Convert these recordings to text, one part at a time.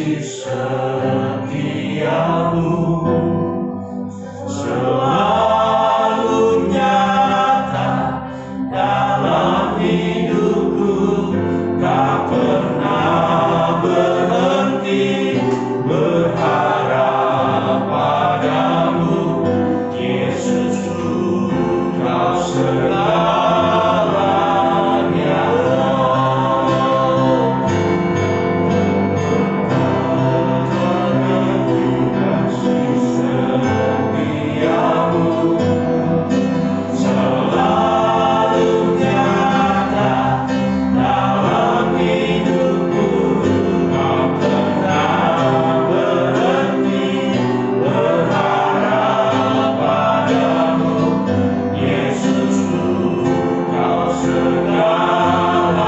kasih setiamu selalu nyata dalam hidupku, tak pernah berhenti berharap padamu. Yesusku, kau segalanya. Kasih setiamu selalu nyata dalam hidupku, tak pernah berhenti berharap padamu. Yesusku, kau segalanya.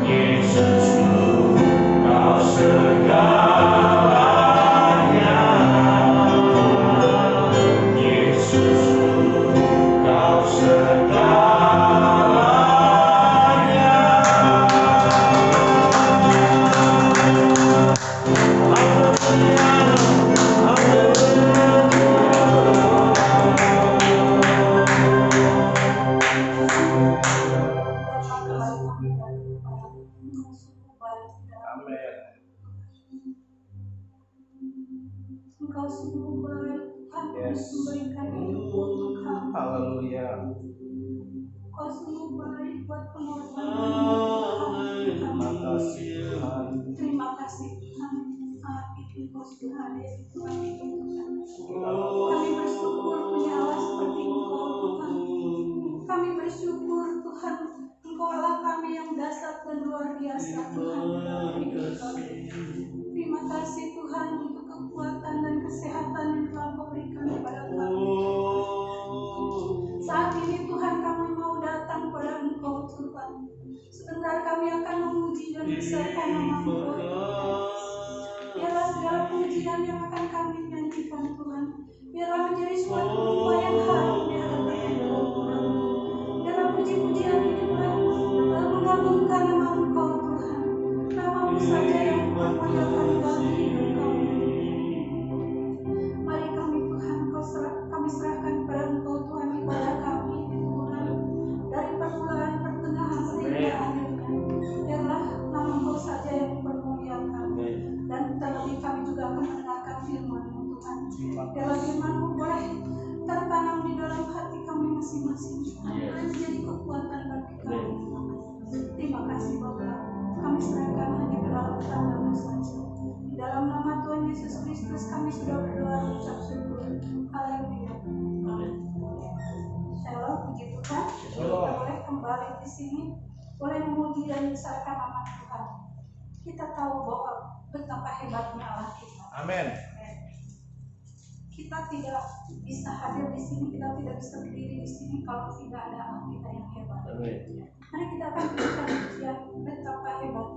Yesusku, kau segalanya. Yesusku, kau segalanya. Amin. Engkau sungguh baik, Tuhan, Yes. memberikan hidup untuk kami. Haleluya. Engkau sungguh baik buat pengorbanan untuk kami, Terima Tuhan. kasih Tuhan. Terima kasih Tuhan, saat itu Engkau sudah hadir di Tuhan hidup Tuhan. Kami bersyukur punya Allah seperti Engkau, Tuhan. Kami bersyukur Tuhan, Engkau Allah kami yang dahsyat dan luar biasa, Tuhan, dalam hidup kami. Terima kasih Tuhan untuk kekuatan dan kesehatan yang telah Kau berikan kepada kami. Saat ini Tuhan kami mau datang pada Engkau Tuhan. Sebentar kami akan memuji dan besarkan nama-Mu Tuhan. Biarlah segala pujian yang akan kami nyanyikan Tuhan, biarlah menjadi suatu rupa yang harum di hadapan Engkau Tuhan. Biarlah puji-pujian ini mengagungkan nama Engkau Tuhan. Nama-Mu saja yang memuliakan dalam hidup kami. Mari kami Tuhan, kami serahkan kepada Engkau Tuhan ibadah kami Tuhan, dari permulaan, pertengahan sehingga akhirnya. Biarlah nama Engkau saja yang dipermuliakan. Dan terlebih kami juga akan mendengarkan firman-Mu Tuhan. Biarlah firman-Mu boleh tertanam di dalam hati kami masing-masing. Boleh menjadi kekuatan bagi kami. Terima kasih Bapa. Kami serahkan hanya ke dalam tangan-Mu saja. Di dalam nama Tuhan Yesus Kristus kami sudah berdoa dan ucap syukur. Haleluya. Shalom, puji Tuhan. Kita boleh kembali di sini, boleh memuji dan besarkan nama Tuhan. Kita tahu bahwa betapa hebatnya Allah kita. Amin. Kita tidak bisa hadir di sini, kita tidak bisa berdiri di sini kalau tidak ada Allah kita yang hebat. Amin. Mari kita akan berikan pujian betapa hebat.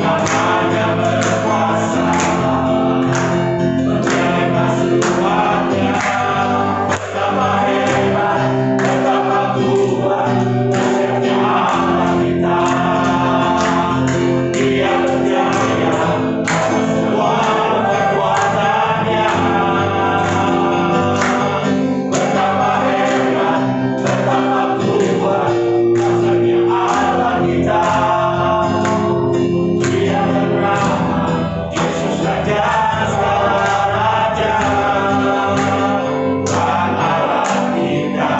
namanya berkuasa, menjaga semuanya. Betapa hebat, betapa kuat, dahsyatnya Allah kita. Dia berjaya atas semua kekuatannya. Betapa hebat, betapa kuat, dahsyatnya Allah kita. Dia bernama Yesus Raja segala raja, Tuhan Allah kita.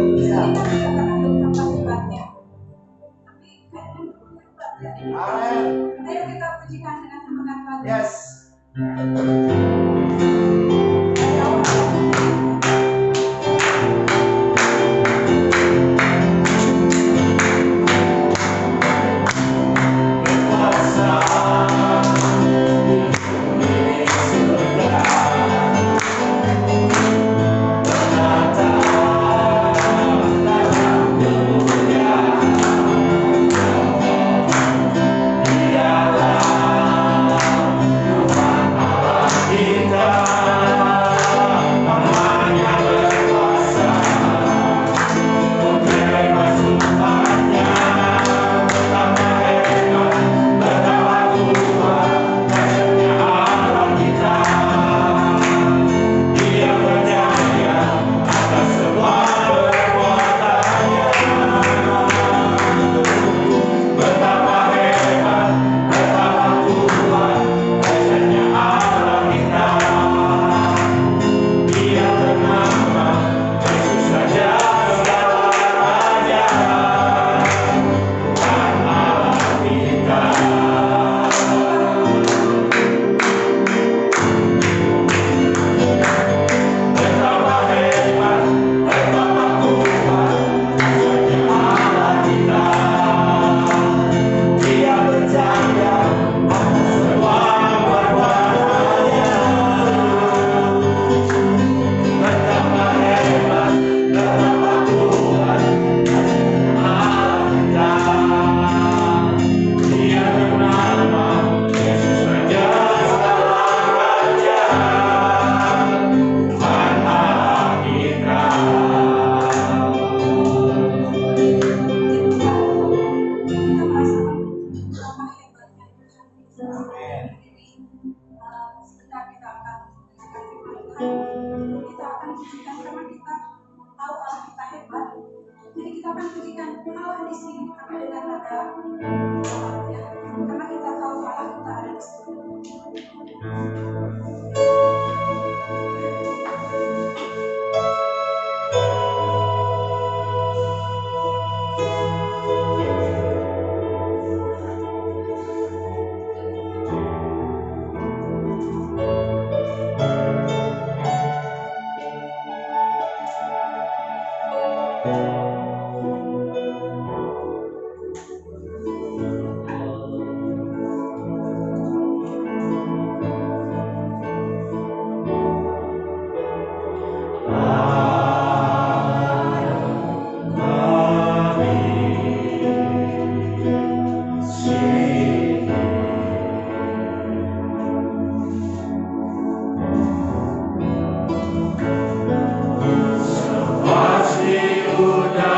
Kita mengatakan betapa hebatnya, tapi kayaknya belum hebat ya. Amin. Ayo kita pujikan dengan semangat lagi. Yes. Dari awal Berkuasa di surga, menata dalam dunia. Dialah Tuhan Allah kita, namanya berkuasa, membebas umatnya. Betapa hebat, betapa kuat, dahsyatnya Allah kita. Dia berjaya atas semua perbuatannya. Betapa hebat, betapa kuat, dahsyatnya Allah kita. Dia bernama Yesus Raja segala raja, Tuhan Allah kita. Betapa hebat, betapa kuat, dahsyatnya Allah kita. Dia berjaya atas semua perbuatannya. Betapa hebat, betapa kuat, dahsyatnya Allah kita. Dia bernama Yesus Raja segala raja, Tuhan Allah kita. kita merasakan betapa hebatnya Tuhan kita. Sebentar kita akan mendengarkan firman Tuhan. Kita akan pujikan karena kita tahu Allah kita hebat. Jadi kita akan pujikan Allah di sini tapi dengan nada ya. Karena kita tahu Allah kita ada di sini. Pasti udah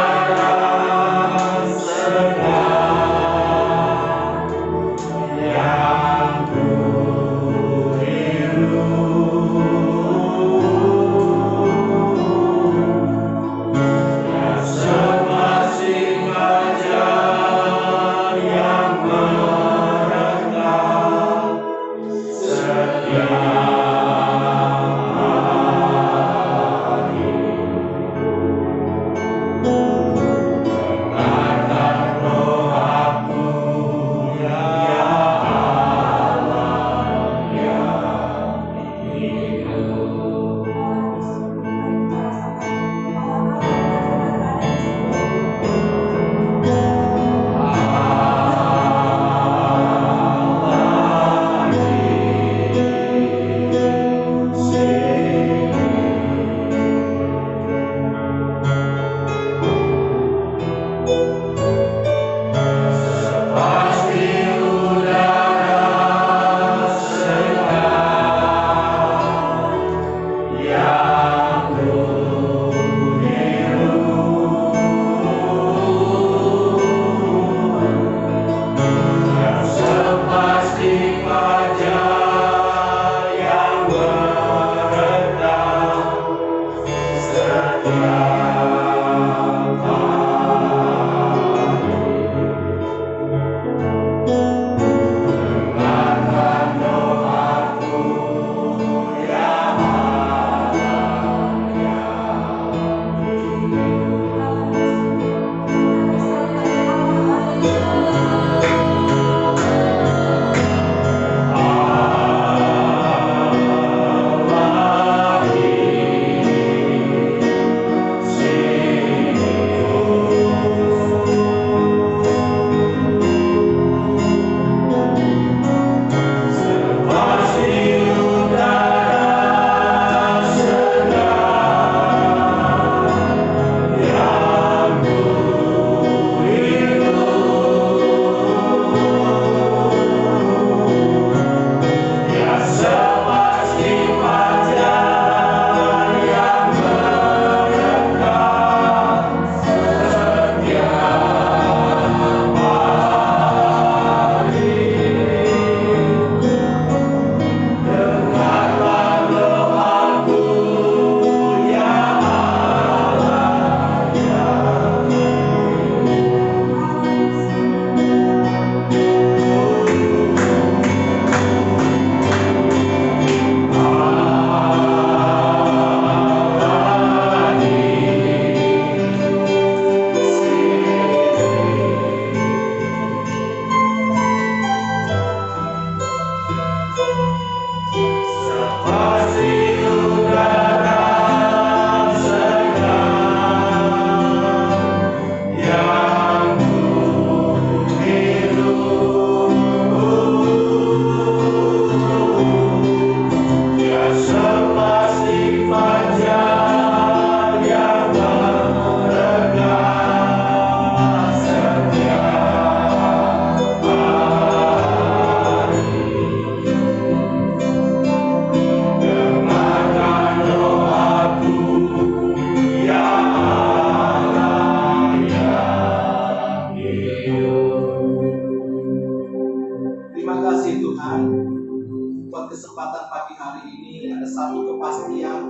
kepastian.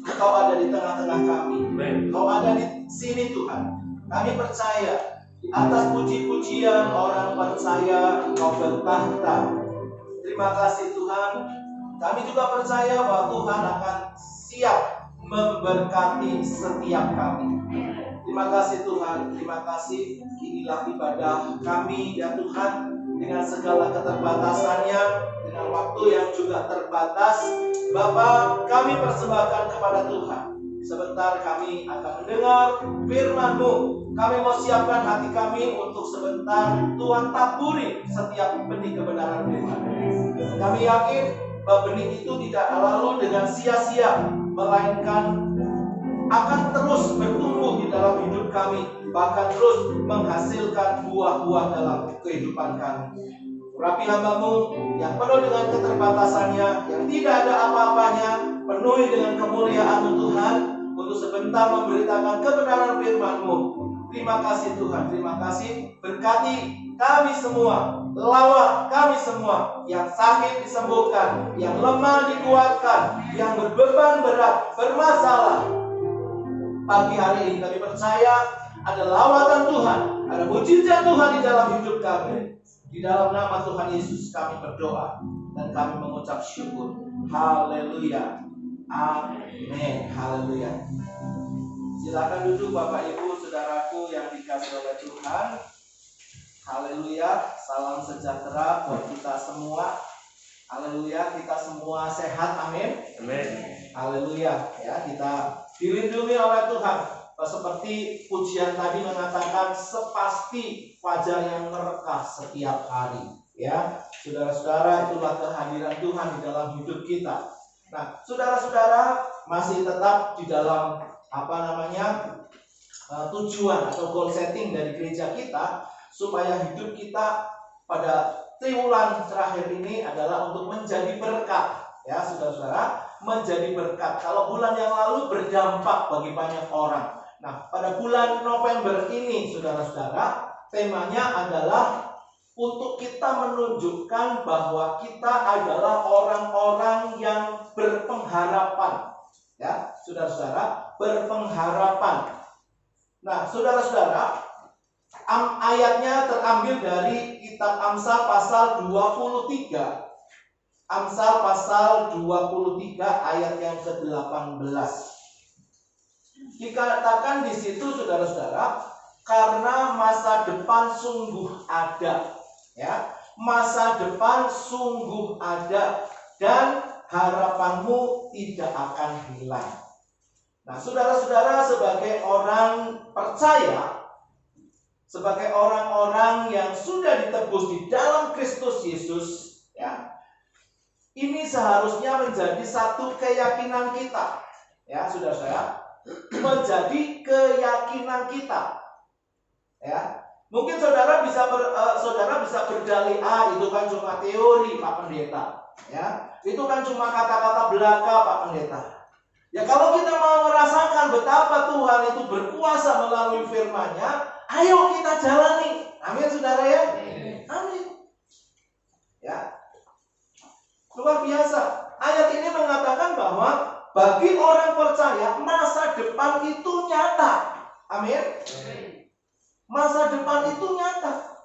Engkau ada di tengah-tengah kami. Engkau ada di sini Tuhan. Kami percaya di atas puji-pujian orang percaya Engkau bertahta. Terima kasih Tuhan. Kami juga percaya bahwa Tuhan akan siap memberkati setiap kami. Terima kasih Tuhan. Terima kasih. Inilah ibadah kami ya Tuhan, dengan segala keterbatasannya, dengan waktu yang juga terbatas. Bapa, kami persembahkan kepada Tuhan. Sebentar kami akan mendengar firman-Mu. Kami mau siapkan hati kami untuk sebentar Tuhan taburi setiap benih kebenaran firman. Kami yakin bahwa benih itu tidak lalu dengan sia-sia, melainkan akan terus bertumbuh di dalam hidup kami, bahkan terus menghasilkan buah-buah dalam kehidupan kami. Urapi hamba-Mu yang penuh dengan keterbatasannya, yang tidak ada apa-apanya, penuhi dengan kemuliaan-Mu Tuhan, untuk sebentar memberitakan kebenaran firman-Mu. Terima kasih Tuhan, terima kasih. Berkati kami semua, lawat kami semua, yang sakit disembuhkan, yang lemah dikuatkan, yang berbeban berat, bermasalah. Pagi hari ini kami percaya ada lawatan Tuhan, ada mujizat Tuhan di dalam hidup kami. Di dalam nama Tuhan Yesus kami berdoa dan kami mengucap syukur. Haleluya. Amin. Haleluya. Silakan duduk Bapak Ibu saudaraku yang dikasihi oleh Tuhan. Haleluya. Salam sejahtera buat kita semua. Haleluya. Kita semua sehat. Amin. Amin. Haleluya. Ya, kita dilindungi oleh Tuhan. Seperti pujian tadi mengatakan, sepasti fajar yang merekah setiap hari. Ya, saudara-saudara, itulah kehadiran Tuhan di dalam hidup kita. Nah, saudara-saudara masih tetap di dalam tujuan atau goal setting dari gereja kita, supaya hidup kita pada triwulan terakhir ini adalah untuk menjadi berkat. Ya, saudara-saudara, menjadi berkat. Kalau bulan yang lalu berdampak bagi banyak orang. Nah, pada bulan November ini, saudara-saudara, temanya adalah untuk kita menunjukkan bahwa kita adalah orang-orang yang berpengharapan. Ya, saudara-saudara, berpengharapan. Nah, saudara-saudara, ayatnya terambil dari kitab Amsal pasal 23. Amsal pasal 23 ayat yang ke-18. Dikatakan di situ saudara-saudara, karena masa depan sungguh ada, ya, masa depan sungguh ada dan harapanmu tidak akan hilang. Nah, saudara-saudara, sebagai orang percaya, sebagai orang-orang yang sudah ditebus di dalam Kristus Yesus, ya, ini seharusnya menjadi satu keyakinan kita, ya, saudara-saudara. Menjadi keyakinan kita, ya. Mungkin saudara bisa berdalih, itu kan cuma teori Pak Pendeta, ya. Itu kan cuma kata-kata belaka Pak Pendeta. Ya, kalau kita mau merasakan betapa Tuhan itu berkuasa melalui firman-Nya, ayo kita jalani. Amin, saudara ya. Amin. Ya. Luar biasa. Ayat ini mengatakan bahwa bagi orang percaya, masa depan itu nyata. Amin. Masa depan itu nyata.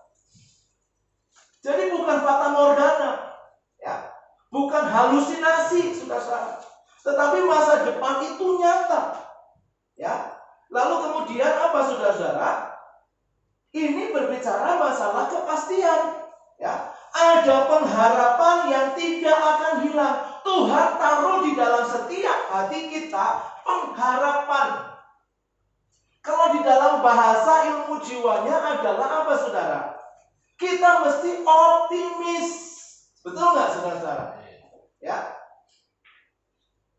Jadi bukan fata morgana, ya, bukan halusinasi, saudara. Tetapi masa depan itu nyata. Ya. Lalu kemudian apa, saudara? Ini berbicara masalah kepastian. Ya. Ada pengharapan yang tidak akan hilang. Tuhan taruh di dalam setiap hati kita pengharapan. Kalau di dalam bahasa ilmu jiwanya adalah apa, saudara? Kita mesti optimis. Betul nggak, saudara-saudara? Ya.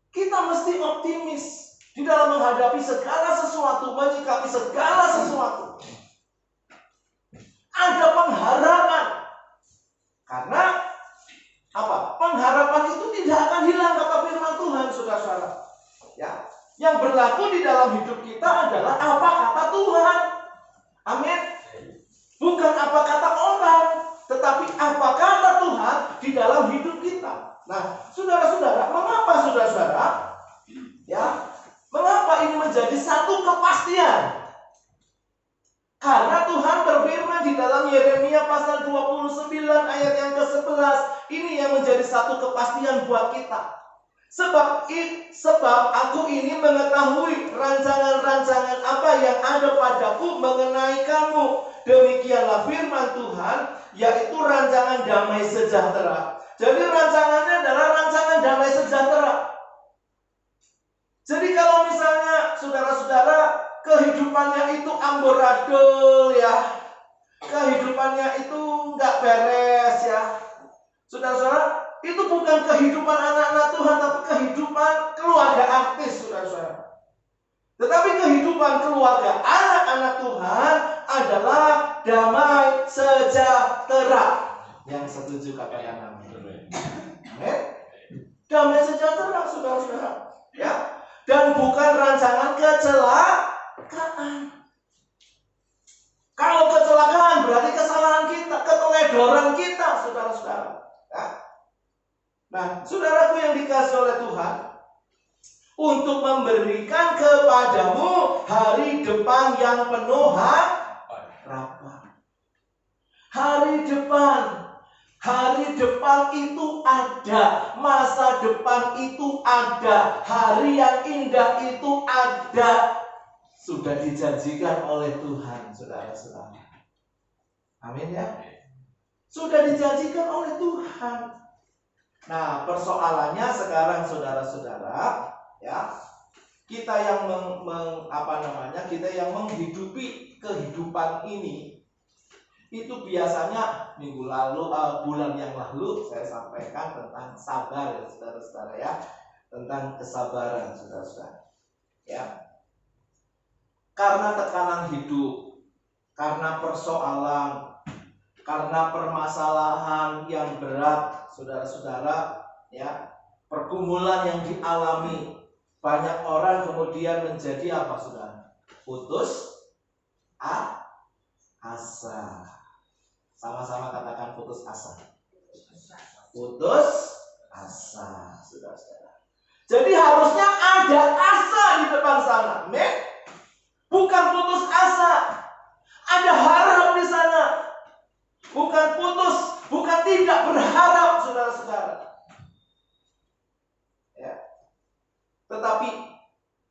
Kita mesti optimis di dalam menghadapi segala sesuatu, menyikapi segala sesuatu. Ada pengharapan. Karena apa? Pengharapan itu tidak akan hilang, kata firman Tuhan, saudara-saudara. Ya. Yang berlaku di dalam hidup kita adalah apa kata Tuhan. Amin. Bukan apa kata orang, tetapi apa kata Tuhan di dalam hidup kita. Nah, saudara-saudara, mengapa saudara-saudara? Ya, mengapa ini menjadi satu kepastian? Karena Tuhan berfirman di dalam Yeremia pasal 29 ayat yang ke-11. Ini yang menjadi satu kepastian buat kita. Sebab aku ini mengetahui rancangan-rancangan apa yang ada padaku mengenai kamu. Demikianlah firman Tuhan, yaitu rancangan damai sejahtera. Jadi rancangannya adalah rancangan damai sejahtera. Jadi kalau misalnya saudara-saudara kehidupannya itu amburadul ya, kehidupannya itu nggak beres ya, saudara-saudara, itu bukan kehidupan anak-anak Tuhan, tapi kehidupan keluarga artis, saudara-saudara. Tetapi kehidupan keluarga anak-anak Tuhan adalah damai sejahtera. Yang setuju katakan amin. Amin. Damai sejahtera, saudara-saudara. Ya. Dan bukan rancangan kecelakaan. Kalau kecelakaan berarti kesalahan kita, keteledoran kita, saudara-saudara. Ya. Nah, saudaraku yang dikasihi oleh Tuhan, untuk memberikan kepadamu hari depan yang penuh harapan. Hari depan itu ada, masa depan itu ada, hari yang indah itu ada. Sudah dijanjikan oleh Tuhan, saudara-saudara. Amin ya. Sudah dijanjikan oleh Tuhan. Nah, persoalannya sekarang saudara-saudara, ya, kita yang kita yang menghidupi kehidupan ini, itu biasanya minggu lalu, bulan yang lalu saya sampaikan tentang sabar ya saudara-saudara ya, tentang kesabaran saudara-saudara. Ya, karena tekanan hidup, karena persoalan, karena permasalahan yang berat, saudara-saudara, ya, pergumulan yang dialami, banyak orang kemudian menjadi apa, saudara? Putus asa. Sama-sama katakan putus asa. Putus asa, saudara-saudara. Jadi harusnya ada asa di depan sana, bukan putus asa. Ada harap di sana. Bukan putus, bukan tidak berharap, saudara-saudara. Ya. Tetapi,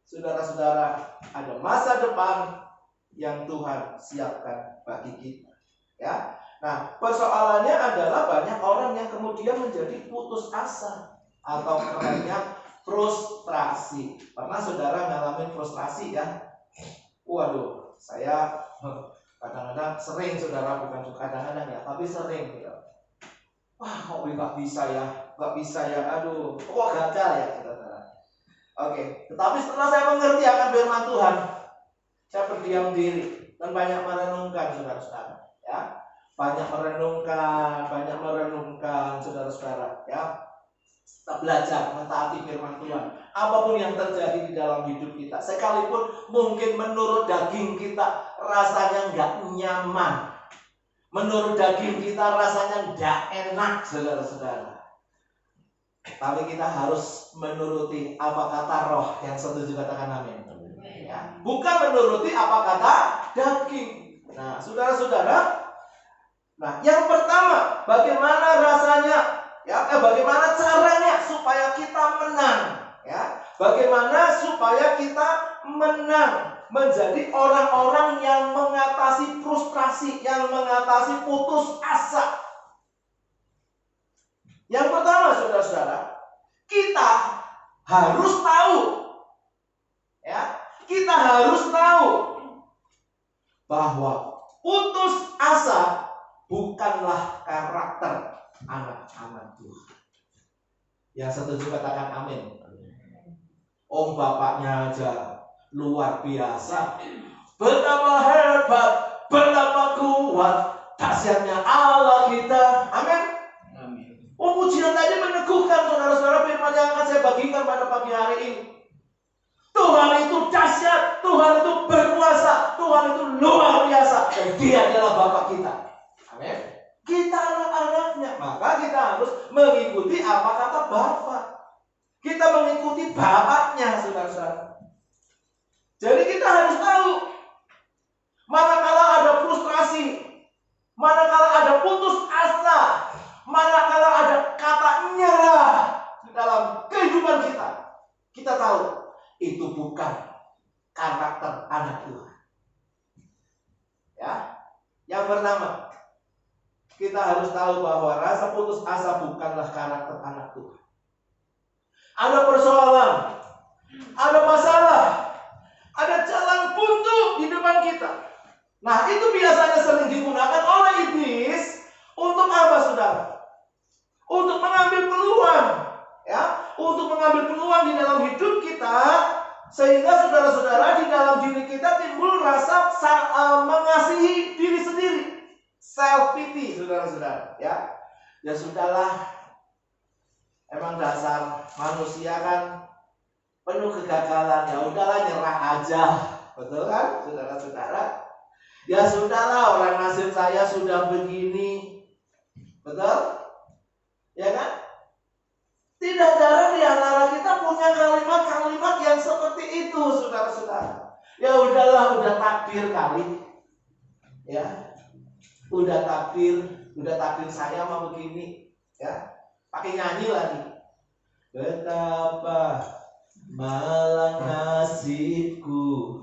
saudara-saudara, ada masa depan yang Tuhan siapkan bagi kita. Ya. Nah, persoalannya adalah banyak orang yang kemudian menjadi putus asa atau kerennya frustrasi. Pernah saudara ngalamin frustrasi ya? Waduh, saya kadang-kadang sering, saudara, bukan kadang-kadang ya, tapi sering gitu. Wah, kok nggak bisa ya, aduh, kok gagal ya, saudara. Oke, tetapi setelah saya mengerti akan firman Tuhan, saya berdiam diri dan banyak merenungkan, saudara-saudara. Ya, banyak merenungkan, saudara-saudara. Ya, kita belajar mentaati firman Tuhan. Apapun yang terjadi di dalam hidup kita, sekalipun mungkin menurut daging kita rasanya nggak nyaman, menurut daging kita rasanya nggak enak, saudara-saudara, tapi kita harus menuruti apa kata Roh. Yang setuju katakan amin. Ya, bukan menuruti apa kata daging. Nah, saudara-saudara, nah, yang pertama, bagaimana rasanya? Ya, bagaimana caranya supaya kita menang? Ya, bagaimana supaya kita menang menjadi orang-orang yang mengatasi frustrasi, yang mengatasi putus asa? Yang pertama, saudara-saudara, kita harus tahu, ya, kita harus tahu bahwa putus asa bukanlah karakter anak-anak Tuhan. Yang setuju katakan amin. Om bapaknya aja luar biasa, betapa hebat, betapa kuat, dahsyatnya Allah kita. Amin. Amin. Oh, pujian tadi meneguhkan, saudara-saudara, firman yang akan saya bagikan pada pagi hari ini. Tuhan itu dahsyat, Tuhan itu berkuasa, Tuhan itu luar biasa, dan Dia adalah Bapa kita. Amin. Kita anak-anak anaknya. Maka kita harus mengikuti apa kata Bapa. Kita mengikuti bapaknya, saudara-saudara. Jadi kita harus tahu, manakala ada frustrasi, manakala ada putus asa, manakala ada kata nyerah di dalam kehidupan kita, kita tahu itu bukan karakter anak Tuhan. Ya, yang pertama, kita harus tahu bahwa rasa putus asa bukanlah karakter anak Tuhan. Ada persoalan, ada masalah, ada jalan buntu di depan kita. Nah, itu biasanya sering digunakan oleh iblis untuk apa, saudara? Untuk mengambil peluang, ya, untuk mengambil peluang di dalam hidup kita, sehingga saudara-saudara di dalam diri kita timbul rasa mengasihi diri sendiri, self pity, saudara-saudara, ya. Ya sudahlah, emang dasar manusia kan penuh kegagalan, ya udahlah nyerah aja, betul kan, saudara-saudara? Ya sudahlah, orang nasib saya sudah begini, betul? Ya kan? Tidak jarang di antara kita punya kalimat-kalimat yang seperti itu, saudara-saudara. Ya udahlah, udah takdir kali. Ya. Udah takdir saya mah begini, ya. Pakai nyanyi lagi. Betapa malang nasibku.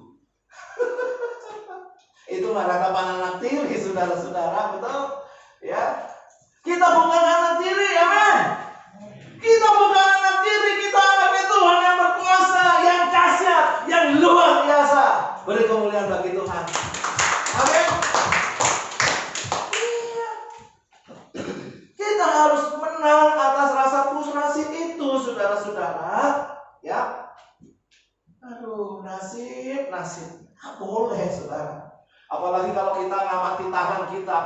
Itu maratapan anak tiri, saudara-saudara, betul? Ya. Kita bukan anak tiri, amin. Kita bukan anak tiri, kita anak Tuhan yang berkuasa, yang dahsyat, yang luar biasa. Beri kemuliaan bagi Tuhan. Amin. Iya. Kita harus menang atas rasa frustrasi itu, saudara-saudara. Ya. Aduh, nasib. Nggak boleh, saudara. Apalagi kalau kita ngamati tangan kita.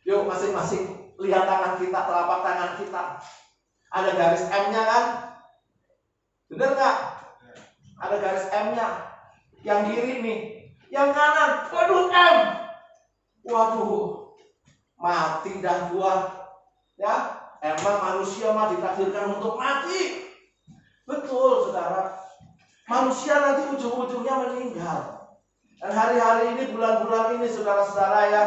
Yuk, masing-masing lihat tangan kita, telapak tangan kita. Ada garis M-nya kan? Bener nggak? Ada garis M-nya. Yang kiri nih, yang kanan, waduh M. Waduh, mati dah gua. Ya, emang manusia mah ditakdirkan untuk mati. Betul, saudara. Manusia nanti ujung-ujungnya meninggal. Dan hari-hari ini, bulan-bulan ini, saudara-saudara, ya,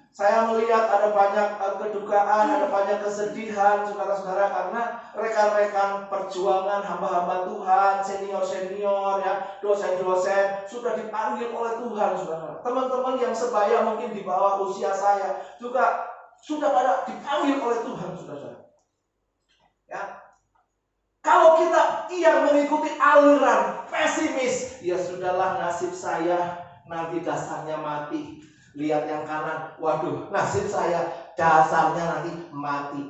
saya melihat ada banyak kedukaan, ada banyak kesedihan, saudara-saudara, karena rekan-rekan perjuangan hamba-hamba Tuhan, senior-senior, ya, dosen-dosen sudah dipanggil oleh Tuhan, saudara. Teman-teman yang sebaya mungkin di bawah usia saya juga sudah pada dipanggil oleh Tuhan, saudara. Ya, kalau kita yang mengikuti aliran pesimis, ya sudahlah, nasib saya nanti dasarnya mati. Lihat yang kanan, waduh, nasib saya dasarnya nanti mati.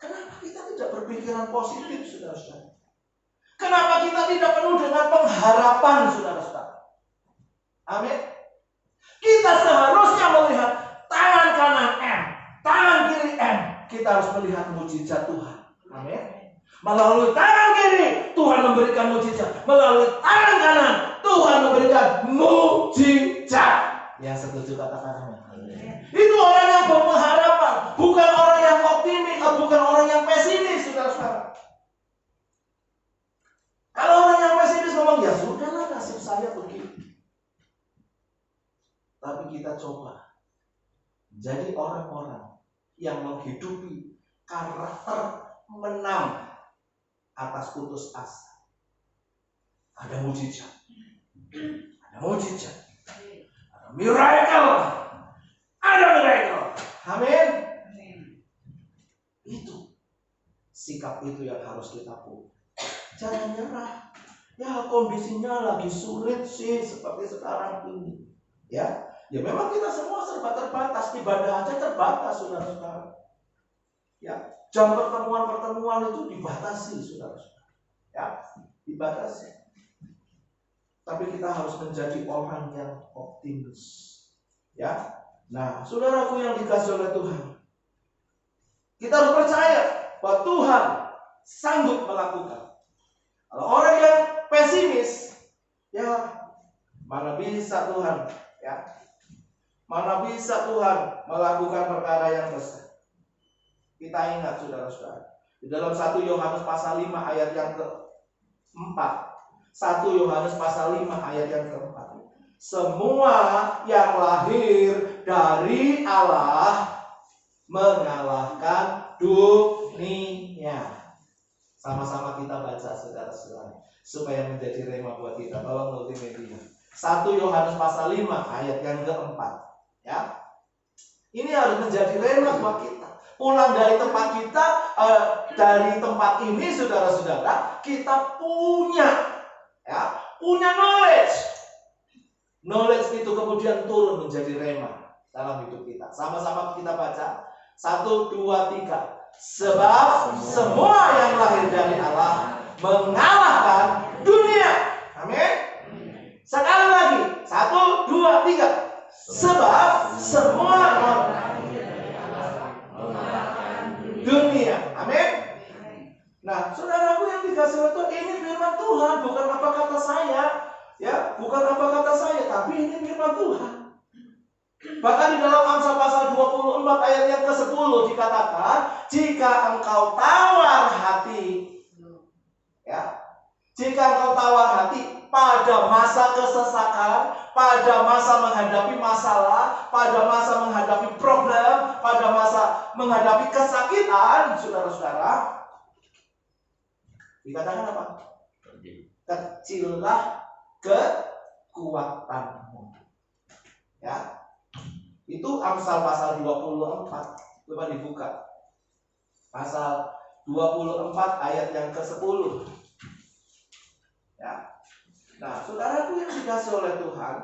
Kenapa kita tidak berpikiran positif, saudara-saudara? Kenapa kita tidak penuh dengan pengharapan, saudara-saudara? Amin. Kita seharusnya melihat tangan kanan M, tangan kiri M. Kita harus melihat mujizat Tuhan. Amin. Melalui tangan kiri Tuhan memberikan mujizat, melalui tangan kanan Tuhan memberikan mujizat. Yang setuju katakan amin. Itu orang yang berpengharapan, bukan orang yang optimis, bukan orang yang pesimis, saudara-saudara. Kalau orang yang pesimis ngomong, ya sudahlah, nasib saya begini. Tapi kita coba jadi orang-orang yang menghidupi karakter menang atas putus asa. Ada mujizat. Ada mujizat. Ada miracle. Ada miracle. Amin. Itu sikap itu yang harus kita punya. Jangan nyerah. Ya, kondisinya lagi sulit sih seperti sekarang ini. Ya memang kita semua serba terbatas. Ibadah aja terbatas, saudara-saudara. Ya, jam pertemuan itu dibatasi, saudara-saudara. Ya, dibatasi. Tapi kita harus menjadi orang yang optimis. Ya. Nah, saudaraku yang dikasihi oleh Tuhan, kita harus percaya bahwa Tuhan sanggup melakukan. Kalau orang yang pesimis, ya mana bisa Tuhan, ya. Mana bisa Tuhan melakukan perkara yang besar. Kita ingat saudara-saudara, di dalam 1 Yohanes pasal 5 ayat yang keempat. 1 Yohanes pasal 5 ayat yang keempat. Semua yang lahir dari Allah mengalahkan dunia. Sama-sama kita baca saudara-saudara, supaya menjadi rema buat kita. Tolong multimedia. 1 Yohanes pasal 5 ayat yang keempat. Ya, ini harus menjadi rema buat kita. Pulang dari tempat kita, dari tempat ini saudara-saudara, kita punya knowledge. Knowledge itu kemudian turun menjadi rema dalam hidup kita. Sama-sama kita baca. 1, 2, 3. Sebab semua yang lahir dari Allah mengalahkan dunia. Amin. Sekali lagi. 1, 2, 3. Sebab semua dunia. Amin. Nah, saudaraku yang dikasih waktu, ini firman Tuhan, bukan apa kata saya. Ya, bukan apa kata saya, tapi ini firman Tuhan. Bahkan di dalam Amsal pasal 24 ayat yang ke-10 dikatakan, jika engkau tawar hati, ya, jika engkau tawar hati pada masa kesesakan, pada masa menghadapi masalah, pada masa menghadapi problem, pada masa menghadapi kesakitan, saudara-saudara, dikatakan apa? Kecillah kekuatanmu. Ya. Itu Amsal pasal 24. Coba dibuka. Pasal 24 ayat yang ke-10. Ya. Nah, saudaraku yang dikasih oleh Tuhan,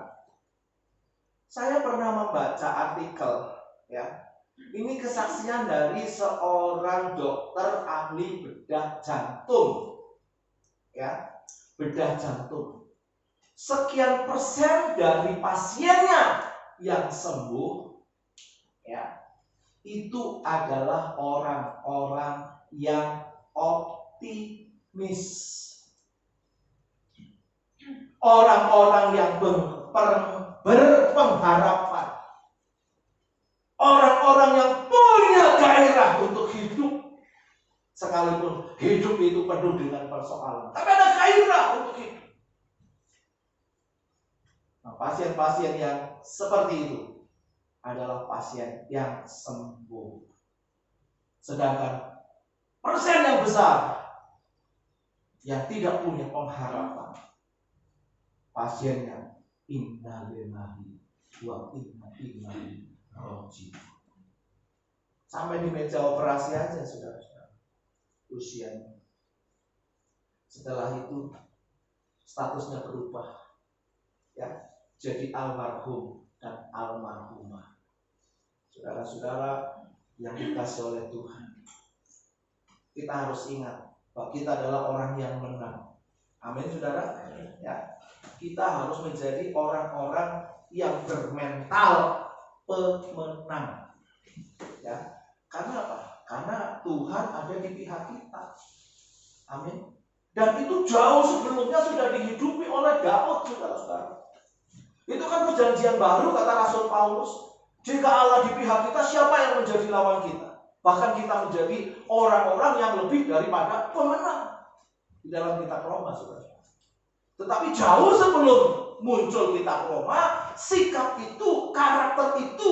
saya pernah membaca artikel, ya. Ini kesaksian dari seorang dokter ahli bedah jantung. Ya, bedah jantung. Sekian persen dari pasiennya yang sembuh, ya, itu adalah orang-orang yang optimis, orang-orang yang berpengharapan, orang-orang yang punya gairah untuk hidup, sekalipun hidup itu penuh dengan persoalan, tapi ada gairah untuk hidup. Nah, pasien-pasien yang seperti itu adalah pasien yang sembuh. Sedangkan persen yang besar yang tidak punya pengharapan, pasiennya inna lillahi wa inna ilaihi raji'un. Sampai di meja operasi aja saudara-saudara, usianya. Setelah itu statusnya berubah, ya, jadi almarhum dan almarhumah. Saudara-saudara yang dikasih oleh Tuhan, kita harus ingat bahwa kita adalah orang yang menang. Amin, saudara. Ya, kita harus menjadi orang-orang yang bermental pemenang. Ya, karena apa? Karena Tuhan ada di pihak kita. Amin. Dan itu jauh sebelumnya sudah dihidupi oleh Daud, saudara-saudara. Itu kan perjanjian baru, kata Rasul Paulus. Jika Allah di pihak kita, siapa yang menjadi lawan kita? Bahkan kita menjadi orang-orang yang lebih daripada pemenang. Di dalam kitab Roma, saudara. Tetapi jauh sebelum muncul kitab Roma, sikap itu, karakter itu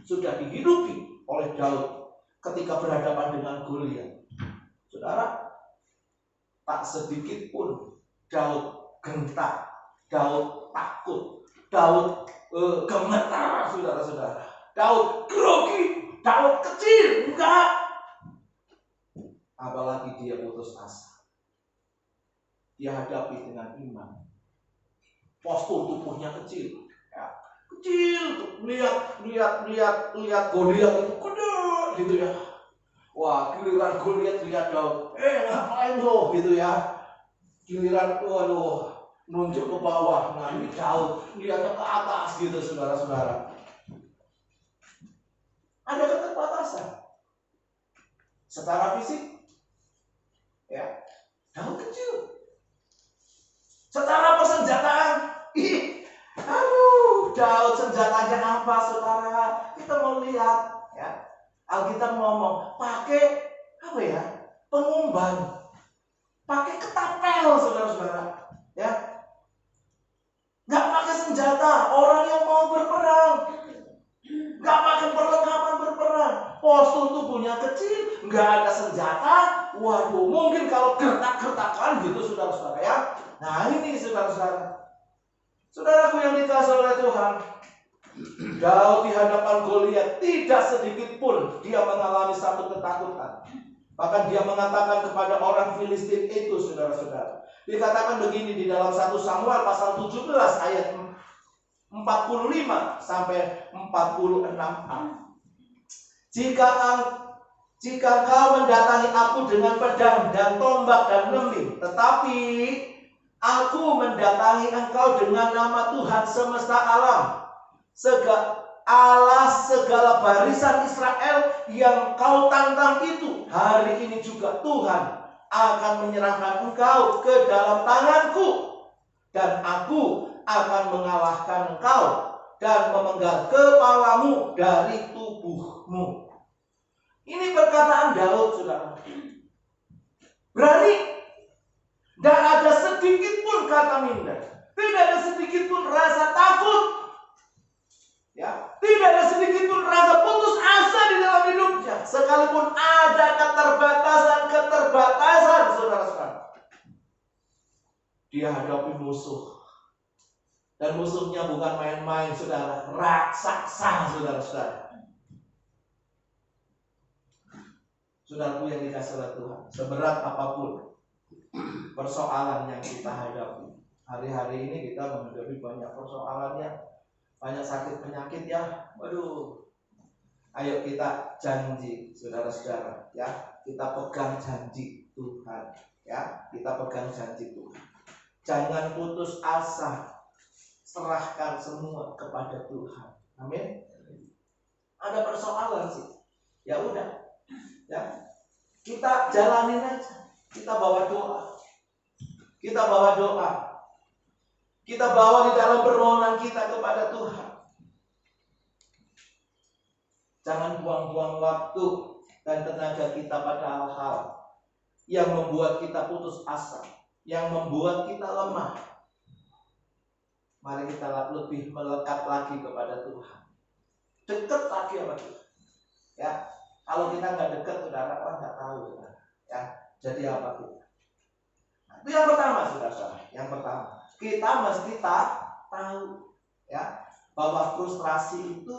sudah dihidupi oleh Daud ketika berhadapan dengan Goliat. Saudara, tak sedikit pun Daud gentar, Daud takut, Daud gemetar, saudara-saudara. Daud grogi, Daud kecil, enggak. Apalagi dia putus asa. Dia hadapi dengan iman. Postur tubuhnya kecil, ya. Kecil, lihat Goliat itu gede, gitu ya. Wah, giliran Goliat lihat Daud, ngapain lo, gitu ya. Giliran, waduh, nunjuk ke bawah, nah ini Daud, lihatnya ke atas, gitu saudara-saudara. Ada keterbatasan secara fisik, ya. Daud kecil. Secara persenjataan, Daud senjatanya apa, saudara? Kita mau lihat, ya. Alkitab ngomong pakai apa ya? Pengumban, pakai ketapel, saudara-saudara. Ya, nggak pakai senjata. Orang yang mau berperang nggak pakai perlengkapan berperang, postur tubuhnya kecil, nggak ada senjata. Waduh, mungkin kalau gertak-gertakan gitu, saudara-saudara ya. Nah ini saudara-saudara, saudaraku yang dikasihi oleh Tuhan, Daud di hadapan Goliat tidak sedikit pun dia mengalami satu ketakutan. Bahkan dia mengatakan kepada orang Filistin itu, saudara-saudara, dikatakan begini di dalam 1 Samuel pasal 17 ayat 45 sampai 46a. Jika kau mendatangi aku dengan pedang dan tombak dan lembing, tetapi aku mendatangi engkau dengan nama Tuhan semesta alam, Allah segala barisan Israel yang kau tantang itu, hari ini juga Tuhan akan menyerahkan engkau ke dalam tanganku, dan aku akan mengalahkan engkau dan memenggal kepalamu dari tubuhmu. Ini perkataan Daud, saudara. Berani. Tidak ada sedikit pun kata minder. Tidak ada sedikit pun rasa takut. Ya, tidak ada sedikit pun rasa putus asa di dalam hidupnya. Sekalipun ada keterbatasan, saudara-saudara. Dia hadapi musuh. Dan musuhnya bukan main-main, saudara. Raksasa, saudara-saudara. Saudaraku yang dikasihi oleh Tuhan, seberat apapun persoalan yang kita hadapi, hari-hari ini kita menghadapi banyak persoalannya, banyak sakit penyakit ya. Waduh. Ayo kita janji, saudara-saudara, ya. Kita pegang janji Tuhan, ya. Kita pegang janji Tuhan. Jangan putus asa. Serahkan semua kepada Tuhan. Amin. Ada persoalan sih, ya udah, ya kita jalanin aja. Kita bawa doa. Kita bawa doa. Kita bawa di dalam permohonan kita kepada Tuhan. Jangan buang-buang waktu dan tenaga kita pada hal-hal yang membuat kita putus asa, yang membuat kita lemah. Mari kita lebih melekat lagi kepada Tuhan. Dekat lagi sama Tuhan. Ya, kalau kita nggak dekat, saudara, orang nggak tahu, saudara. Ya, jadi apa kita? Nah, itu yang pertama, saudara. Yang pertama, kita mesti tahu, ya, bahwa frustrasi itu,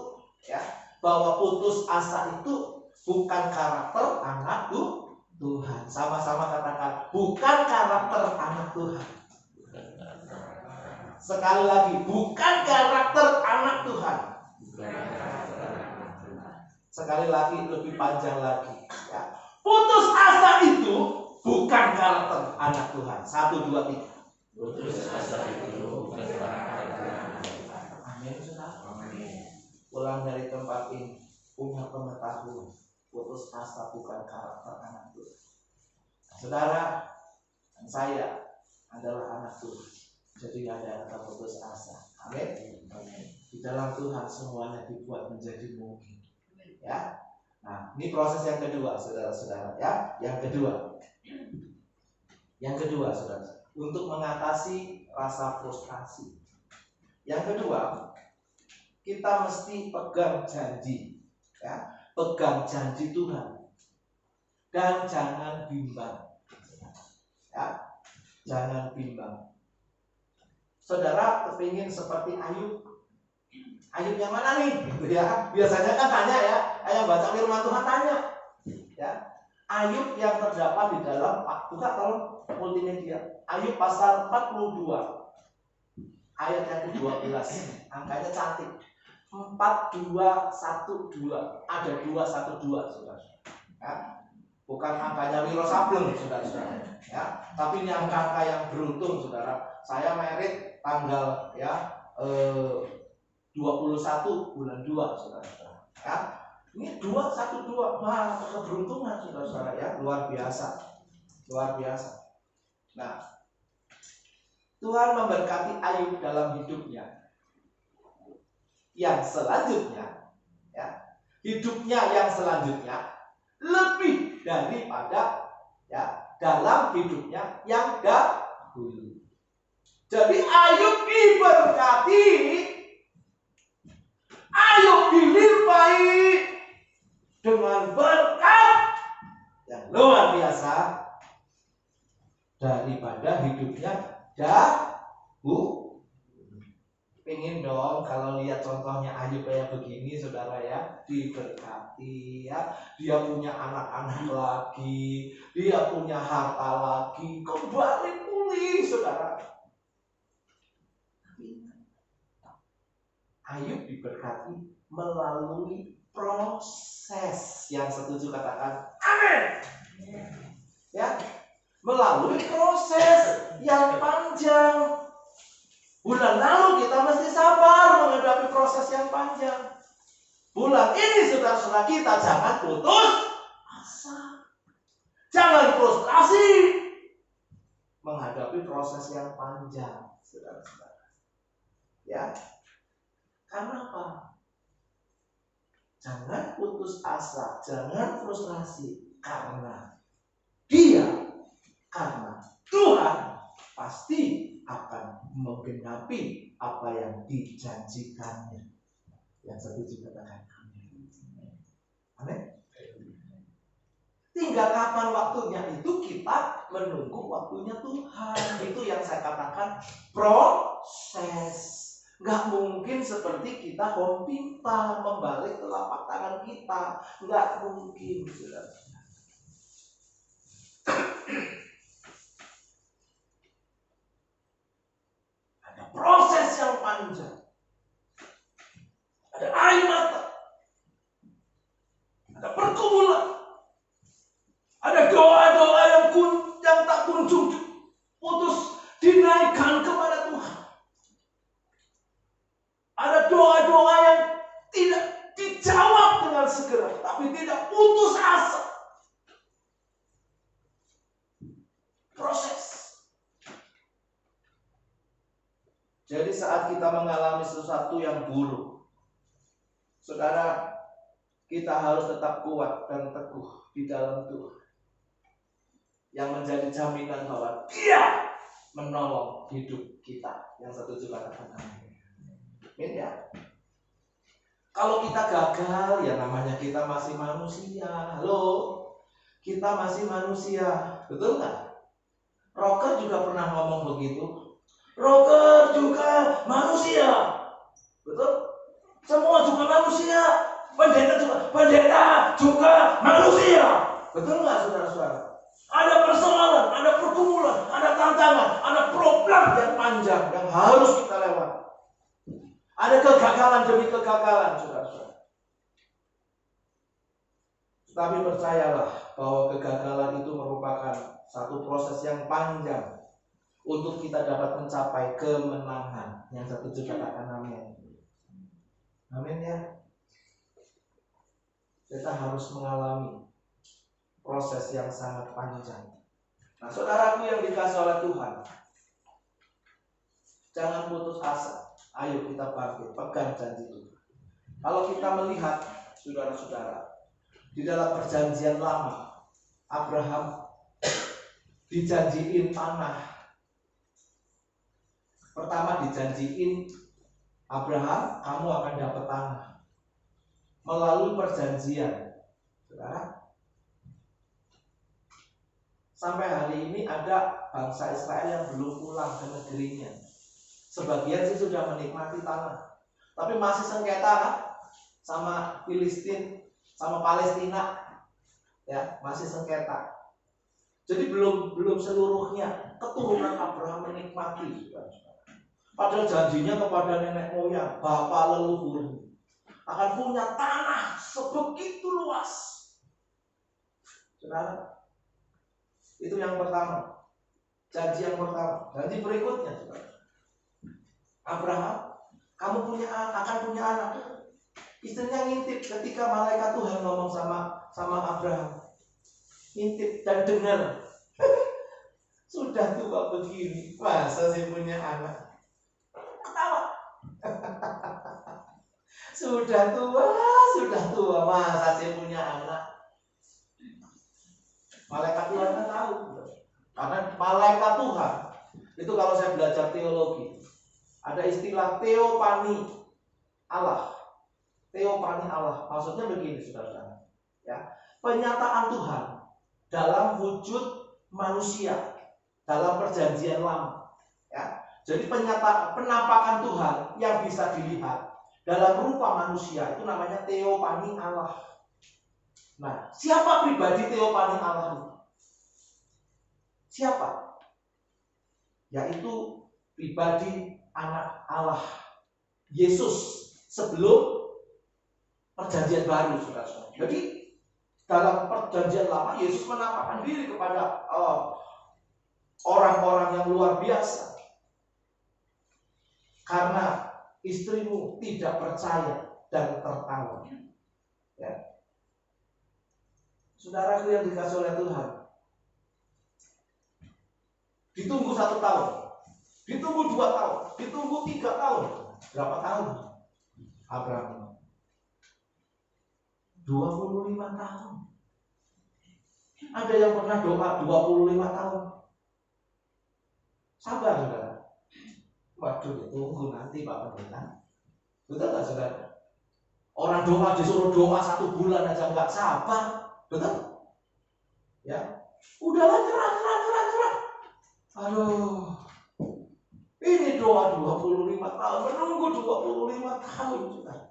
ya, bahwa putus asa itu bukan karakter anak Tuhan. Sama-sama katakan, bukan karakter anak Tuhan. Sekali lagi, bukan karakter anak Tuhan. Sekali lagi, lebih panjang lagi, ya. Putus asa itu bukan karakter anak Tuhan. 1, 2, 3. Putus asa itu bukan karakter anak Tuhan. Amin, saudara. Pulang dari tempat ini punya pengetahuan, putus asa bukan karakter anak Tuhan. Saudara dan saya adalah anak Tuhan. Jadi nggak ada kata putus asa. Amin. Di dalam Tuhan semuanya dibuat menjadi mungkin. Ya. Nah, ini proses yang kedua, saudara-saudara. Ya, yang kedua. Yang kedua, saudara. Untuk mengatasi rasa frustrasi. Yang kedua, kita mesti pegang janji. Ya, pegang janji Tuhan. Dan jangan bimbang. Ya, jangan bimbang. Saudara kepingin seperti Ayub. Ayub yang mana nih? Ya, biasanya kan tanya ya. Ayah baca firman Tuhan tanya. Ya, Ayub yang terdapat di dalam, buka tolong multimedia. Ayub pasal 42 ayat yang ke-12. Angkanya cantik. 4212. Ada 212, saudara. Ya. Bukan angkanya Wiro Sableng, saudara-saudara. Ya, tapi ini angka yang beruntung, saudara. Saya merit tanggal 21 bulan 2, saudara-saudara. Ya, ini 212, wah, keberuntungan, saudara-saudara, ya, luar biasa, luar biasa. Nah, Tuhan memberkati Ayub dalam hidupnya. Yang selanjutnya, ya, hidupnya yang selanjutnya lebih daripada dalam hidupnya yang dahulu. Jadi Ayub diberkati, Ayub dilimpahi dengan berkat yang luar biasa daripada hidupnya dahulu. Pengen dong kalau lihat contohnya Ayub kayak begini, saudara ya, diberkati ya, dia punya anak-anak lagi, dia punya harta lagi, kembali pulih, saudara. Ayub diberkati melalui proses. Yang setuju katakan amin. Ya, melalui proses yang panjang. Bulan lalu kita mesti sabar menghadapi proses yang panjang. Bulan ini saudara-saudara kita jangan putus asa. Jangan frustrasi menghadapi proses yang panjang, saudara-saudara. Ya. Karena apa? Jangan putus asa, jangan frustrasi karena Tuhan pasti akan menggenapi apa yang dijanjikannya. Yang setuju katakan amin. Amin. Tinggal kapan waktunya itu kita menunggu waktunya Tuhan. Itu yang saya katakan proses. Nggak mungkin seperti kita home pintar membalik telapak tangan kita. Nggak mungkin, saudara. Ada proses yang panjang. Ada air mata. Ada pergumulan. Ada doa-doa yang tak kunjung putus dinaikkan kepada Tuhan. Ada doa-doa yang tidak dijawab dengan segera, tapi tidak putus asa. Proses. Jadi saat kita mengalami sesuatu yang buruk, saudara, kita harus tetap kuat dan teguh di dalam Tuhan. Yang menjadi jaminan bahwa Dia menolong hidup kita. Yang setuju katakan amin. Amin ya. Kalau kita gagal, ya namanya kita masih manusia. Halo, kita masih manusia, betul nggak? Rocker juga pernah ngomong begitu. Rocker juga manusia, betul? Semua juga manusia. Pendeta juga manusia, betul nggak, saudara-saudara? Ada persoalan, ada pergumulan, ada tantangan, ada problem yang panjang yang harus kita lewati. Ada kegagalan demi kegagalan, saudara-saudara. Tapi percayalah bahwa kegagalan itu merupakan satu proses yang panjang untuk kita dapat mencapai kemenangan. Yang setuju katakan amin. Amin ya. Kita harus mengalami proses yang sangat panjang. Nah, saudaraku yang dikasihi oleh Tuhan, jangan putus asa. Ayo kita bangkit, pegang janji Tuhan. Kalau kita melihat, saudara-saudara, di dalam perjanjian lama, Abraham dijanjiin tanah. Pertama dijanjiin Abraham, kamu akan dapat tanah melalui perjanjian, saudara. Sampai hari ini ada bangsa Israel yang belum pulang ke negerinya. Sebagian sih sudah menikmati tanah, tapi masih sengketa kan? Sama Filistin, sama Palestina, ya masih sengketa. Jadi belum seluruhnya keturunan Abraham menikmati. Padahal janjinya kepada nenek moyang, bapak leluhur, akan punya tanah sebegitu luas. Saudara, itu yang pertama. Janji yang pertama. Janji berikutnya, saudara. Abraham, kamu akan punya anak. Istrinya ngintip ketika malaikat Tuhan ngomong sama Abraham. Ngintip dan dengar. Sudah tua begini, masa sih punya anak? Ketawa. Sudah tua sudah tua, masa saya punya anak? Malaikat Tuhan kan tahu. Karena malaikat Tuhan, itu kalau saya belajar teologi, ada istilah teopani Allah. Teopani Allah, maksudnya begini saudara, ya, penyataan Tuhan dalam wujud manusia dalam perjanjian lama, ya. Jadi penampakan Tuhan yang bisa dilihat dalam rupa manusia itu namanya teopani Allah. Nah, siapa pribadi teopani Allah itu? Siapa? Yaitu pribadi anak Allah, Yesus, sebelum perjanjian baru, saudara-saudara. Jadi dalam perjanjian lama Yesus menampakkan diri kepada orang-orang yang luar biasa. Karena istrimu tidak percaya dan tertawa. Ya. Saudaraku yang dikasih oleh Tuhan, ditunggu 1 tahun, ditunggu 2 tahun, ditunggu 3 tahun. Berapa tahun? Abraham 25 tahun. Ada yang pernah doa 25 tahun. Sabar saudara. Waduh, tunggu nanti Pak Pendeta. Betul nggak saudara? Orang doa disuruh doa 1 bulan aja nggak sabar. Betul? Ya. Udahlah, nyerah. Aduh. Ini doa 25 tahun, menunggu 25 tahun saudara.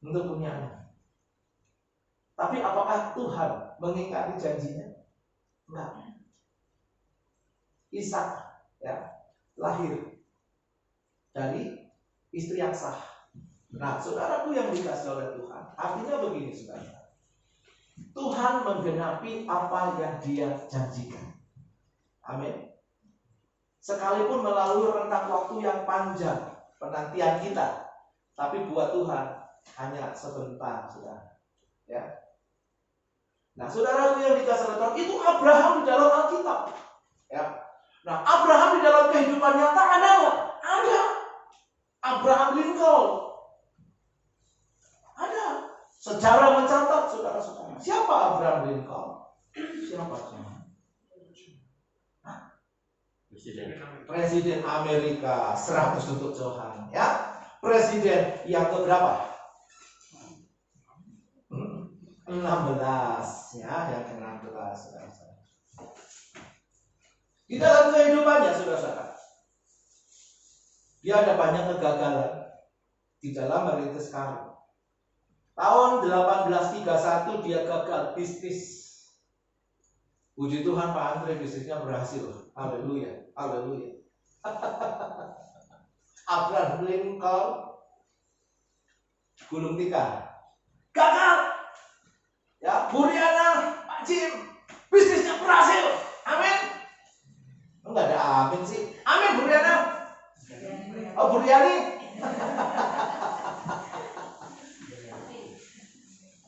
Untuk punya anak. Tapi apakah Tuhan mengingkari janjinya? Enggak. Ishak, ya, lahir dari istri yang sah. Nah, saudaraku yang dikasih oleh Tuhan, artinya begini saudara, Tuhan menggenapi apa yang Dia janjikan. Amin. Sekalipun melalui rentang waktu yang panjang penantian kita, tapi buat Tuhan hanya sebentar, saudara. Ya. Nah, saudaraku yang dikasih oleh Tuhan, itu Abraham di dalam Alkitab. Ya. Nah, Abraham di dalam kehidupan nyata ada nggak? Ada. Abraham Lincoln. Ada. Sejarah mencatat, saudara-saudara. Siapa Abraham Lincoln? Siapa? Presiden Amerika 100 untuk Tuhan. Ya. Presiden yang keberapa? 16, ya, yang ke-16, saudara-saudara. Di dalam kehidupannya, saudara-saudara, dia ada banyak kegagalan di dalam merintis karir. Tahun 1831 dia gagal bisnis. Puji Tuhan Pak Andre bisnisnya berhasil. Haleluya, haleluya. Abraham Lincoln gulung tikar, gagal. Ya, Bu Riana, Pak Jim, bisnisnya berhasil. Amin. Enggak ada amin sih. Amin Bu Riana. Oh, Bu Riani.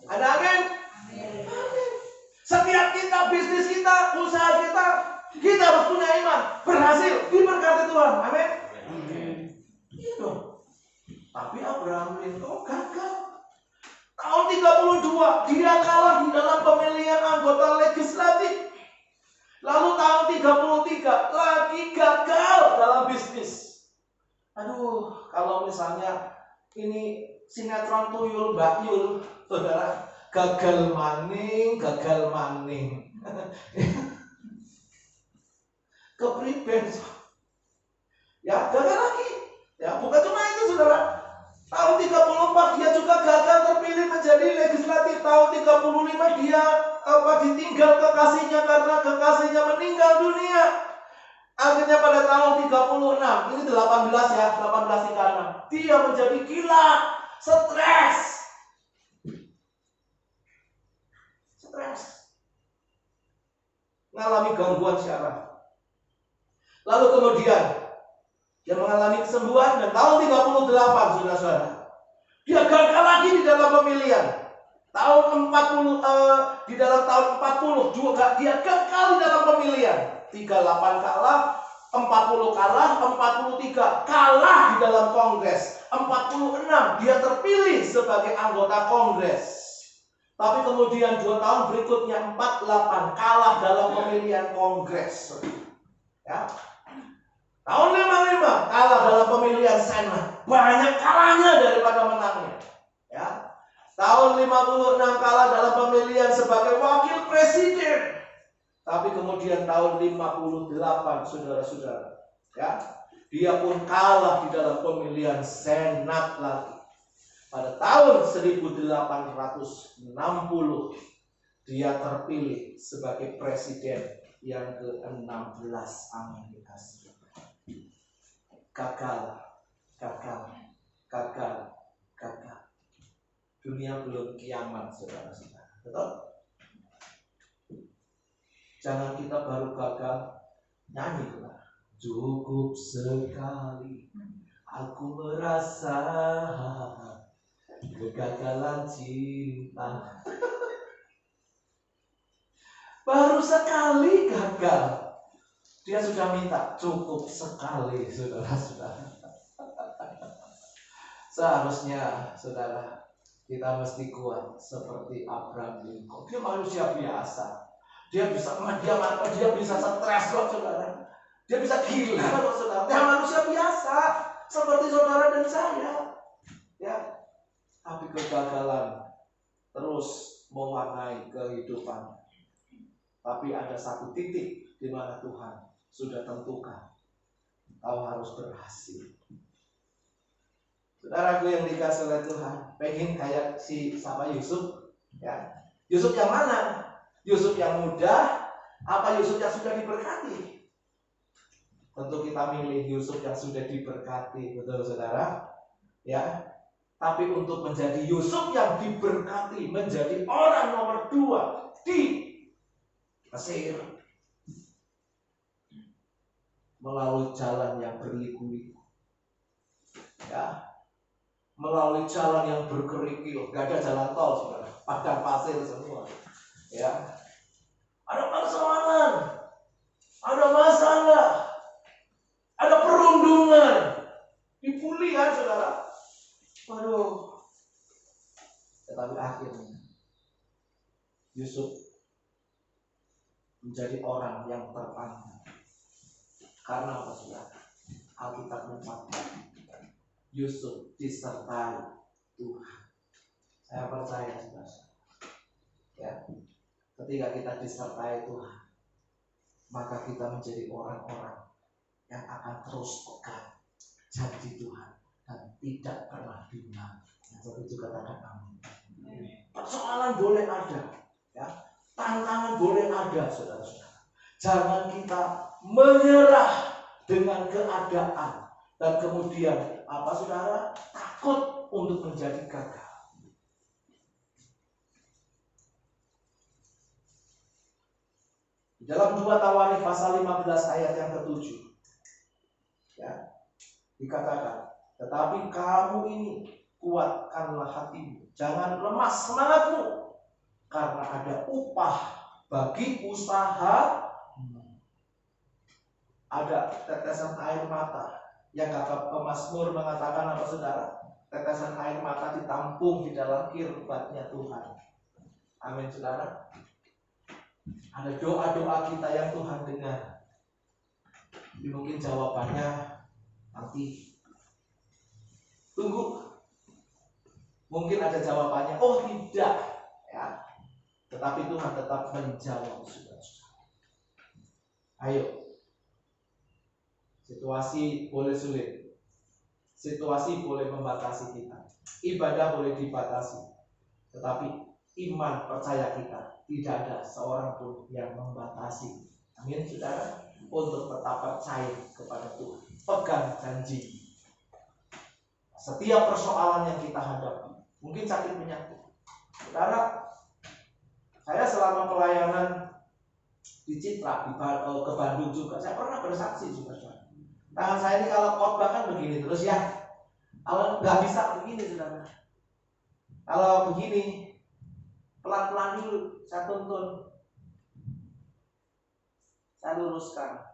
Ada amin? Amin. Setiap kita, bisnis kita, usaha kita harus punya iman. Berhasil, diberkati Tuhan. Amin. Gitu. Tapi Abraham Lincoln gagal. Tahun 32 dia kalah di dalam pemilihan anggota legislatif. Lalu tahun 33 lagi gagal dalam bisnis. Aduh, kalau misalnya ini sinetron Tuyul Mbak Yul, saudara, gagal maning. Kepriben. Ya, gagal lagi. Ya, bukan cuma itu, saudara. Tahun 34 dia juga gagal terpilih menjadi legislatif. Tahun 35 dia ditinggal kekasihnya karena kekasihnya meninggal dunia. Akhirnya pada tahun 36, ini 18 ya, 1836, dia menjadi gila, stres. Mengalami gangguan syaraf. Lalu kemudian dia mengalami kesembuhan dan tahun 38, saudara-saudara, dia gagal lagi di dalam pemilihan. Tahun 40 di dalam tahun 40 juga dia gagal di dalam pemilihan. 38 kalah, 40 kalah, 43 kalah di dalam kongres, 46 dia terpilih sebagai anggota kongres. Tapi kemudian 2 tahun berikutnya 48 kalah dalam pemilihan kongres. Ya. Tahun 55 kalah dalam pemilihan senat. Banyak kalahnya daripada menangnya. Ya. Tahun 56 kalah dalam pemilihan sebagai wakil presiden. Tapi kemudian tahun 58 saudara-saudara, ya, dia pun kalah di dalam pemilihan senat lagi. Pada tahun 1860 dia terpilih sebagai presiden yang ke-16 Amerika Serikat. Gagal. Dunia belum kiamat, saudara-saudara. Betul? Jangan kita baru gagal nyanyi, saudara. Cukup sekali aku merasa kegagalan cinta. Baru sekali gagal, dia sudah minta cukup sekali, saudara-saudara. Seharusnya, saudara, kita mesti kuat seperti Abraham Lincoln. Dia manusia biasa. Dia bisa stres kok, saudara. Dia bisa gila kok, saudara. Dia manusia biasa seperti saudara dan saya. Ya. Tapi kegagalan terus mewarnai kehidupan. Tapi ada satu titik di mana Tuhan sudah tentukan kau harus berhasil. Saudaraku yang dikasih oleh Tuhan, pengen kayak si sama Yusuf, ya. Yusuf yang mana? Yusuf yang muda, apa Yusuf yang sudah diberkati? Tentu kita milih Yusuf yang sudah diberkati, betul saudara? Ya. Tapi untuk menjadi Yusuf yang diberkati, menjadi orang nomor 2 di Mesir, melalui jalan yang berliku-liku, ya, melalui jalan yang berkerikil, gak ada jalan tol, saudara, padang pasir semua, ya, ada persoalan, ada masalah, ada perundungan, dibully kan, saudara. Waduh. Tetapi akhirnya Yusuf menjadi orang yang terpandang. Karena apa, saudara? Alkitab mencatat Yusuf disertai Tuhan. Saya percaya, saudara. Ya, ketika kita disertai Tuhan, maka kita menjadi orang-orang yang akan terus pegang janji Tuhan dan tidak pernah bimbang. Yang itu katakan amin. Persoalan boleh ada, ya, tantangan boleh ada, saudara-saudara. Jangan kita menyerah dengan keadaan dan kemudian apa, saudara? Takut untuk menjadi gagal. Di dalam 2 Tawarikh pasal 15 ayat yang ke-7, ya, dikatakan, tetapi kamu ini kuatkanlah hatimu, jangan lemas semangatmu, karena ada upah bagi usaha. Ada tetesan air mata yang kata pemazmur mengatakan apa, saudara? Tetesan air mata ditampung di dalam kirbatnya Tuhan. Amin, saudara. Ada doa-doa kita yang Tuhan dengar. Mungkin jawabannya nanti. Tunggu. Mungkin ada jawabannya, oh tidak, ya. Tetapi Tuhan tetap menjawab, saudara-saudara. Ayo. Situasi boleh sulit. Situasi boleh membatasi kita. Ibadah boleh dibatasi. Tetapi iman percaya kita tidak ada seorang pun yang membatasi. Amin, saudara. Untuk tetap percaya kepada Tuhan. Pegang janji. Setiap persoalan yang kita hadapi, mungkin sakit penyakit. Saudara, saya selama pelayanan di Citra, ke Bandung juga, saya pernah bersaksi juga, saudara. Tangan saya ini kalau khotbah kan begini terus, ya. Kalau nggak bisa begini, saudara. Kalau begini, pelan-pelan dulu, saya tuntun, saya luruskan.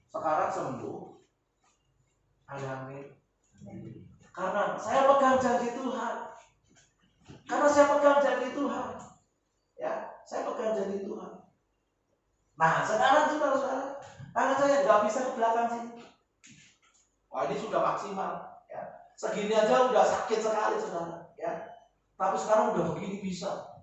sekarang sembuh. Amin. Karena saya pegang janji Tuhan. Karena saya pegang janji Tuhan. Ya, saya pegang janji Tuhan. Nah, sekarang saudara-saudara, tangan saya nggak bisa ke belakang sini. Wah, ini sudah maksimal. Ya, segini aja udah sakit sekali, saudara. Ya, tapi sekarang udah begini bisa.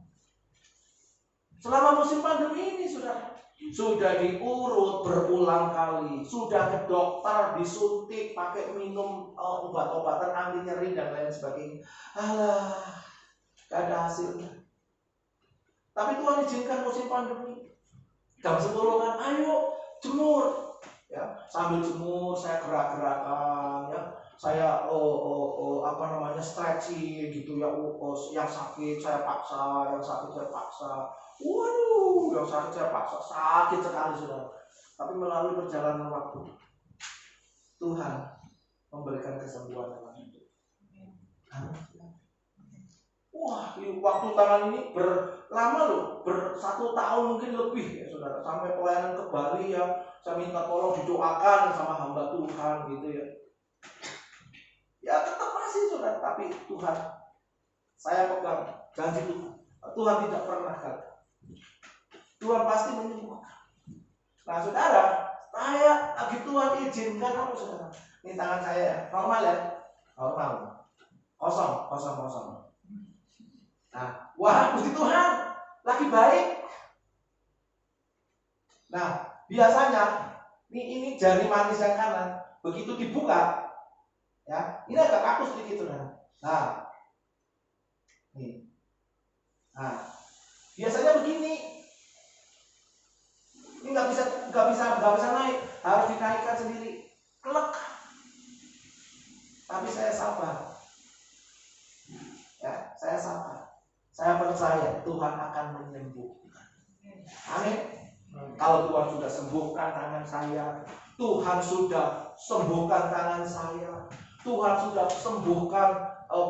Selama musim pandemi ini, saudara, sudah diurut berulang kali, sudah ke dokter, disuntik, pakai minum obat-obatan anti nyeri dan lain sebagainya. Alah, gak ada hasilnya. Tapi Tuhan izinkan musim pandemi. Jam 10 kan, ayo jemur. Ya, sambil jemur saya gerak-gerakan, ya. Saya stretching gitu ya. Yang sakit saya paksa, yang sakit saya paksa. Waduh, yang sakit saya paksa, sakit sekali saudara. Tapi melalui perjalanan waktu, Tuhan memberikan kesembuhan dalam hidup. Wah, waktu tangan ini berlama loh, 1 tahun mungkin lebih ya saudara. Sampai pelayanan ke Bali ya, saya minta tolong didoakan sama hamba Tuhan gitu ya. Ya tetap masih saudara, tapi Tuhan, saya pegang janji Tuhan. Tuhan tidak pernah gagal. Tuhan pasti menyembuhkan. Nah saudara, saya lagi Tuhan izinkan apa saudara? Ini tangan saya normal ya, normal, kosong. Nah, wah puji Tuhan, lagi baik. Nah, biasanya ini jari manis yang kanan begitu dibuka, ya, ini agak kaku sedikit saudara. Nah, nih, nah, biasanya begini. Ini nggak bisa naik, harus dinaikkan sendiri. Kelek. Tapi saya sabar. Ya, saya sabar. Saya percaya Tuhan akan menyembuhkan. Amin. Kalau Tuhan sudah sembuhkan tangan saya, Tuhan sudah sembuhkan tangan saya, Tuhan sudah sembuhkan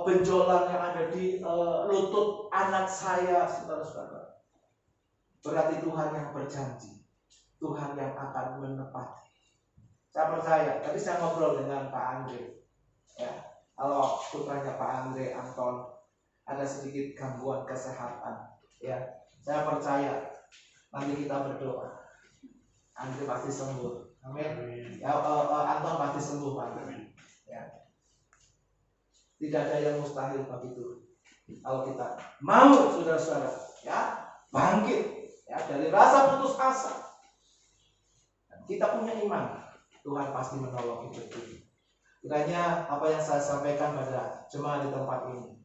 benjolan yang ada di lutut anak saya, saudara-saudara. Berarti Tuhan yang berjanji, Tuhan yang akan menepati. Saya percaya. Tadi saya ngobrol dengan Pak Andre. Ya, kalau putranya Pak Andre Anton ada sedikit gangguan kesehatan, ya, saya percaya nanti kita berdoa, Andre pasti sembuh, amin. Ya, Anton pasti sembuh, Pak. Ya, tidak ada yang mustahil bagi Tuhan. Kalau kita mau, saudara-saudara, ya, bangkit, ya, dari rasa putus asa, kita punya iman, Tuhan pasti menolong hidup kita. Kiranya apa yang saya sampaikan pada jemaat di tempat ini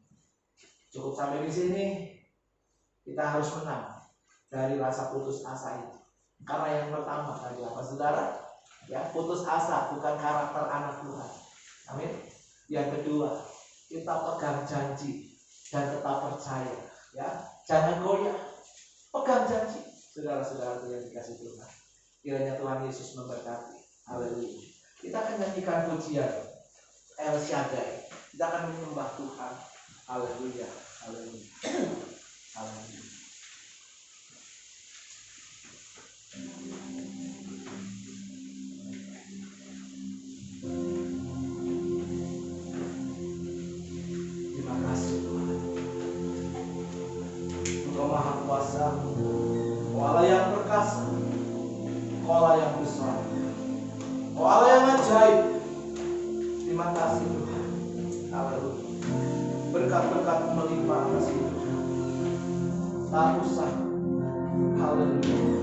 cukup sampai di sini. Kita harus menang dari rasa putus asa itu. Karena yang pertama tadi apa saudara? Ya, putus asa bukan karakter anak Tuhan. Amin. Yang kedua, kita pegang janji dan tetap percaya. Ya, jangan goyah. Pegang janji, saudara-saudara yang dikasih Tuhan. Kiranya Tuhan Yesus memberkati. Haleluya. Kita akan nyanyikan pujian El Shaddai. Kita akan menyembah Tuhan. Haleluya. Haleluya. Haleluya. Terima kasih Tuhan. Engkau Maha Kuasa, Engkau Allah yang perkasa, Engkau Allah yang besar, Engkau Allah yang ajaib. Terima kasih Tuhan. Haleluya. Berkat-berkat melimpah atas hidup kami. Tak usah. Haleluya.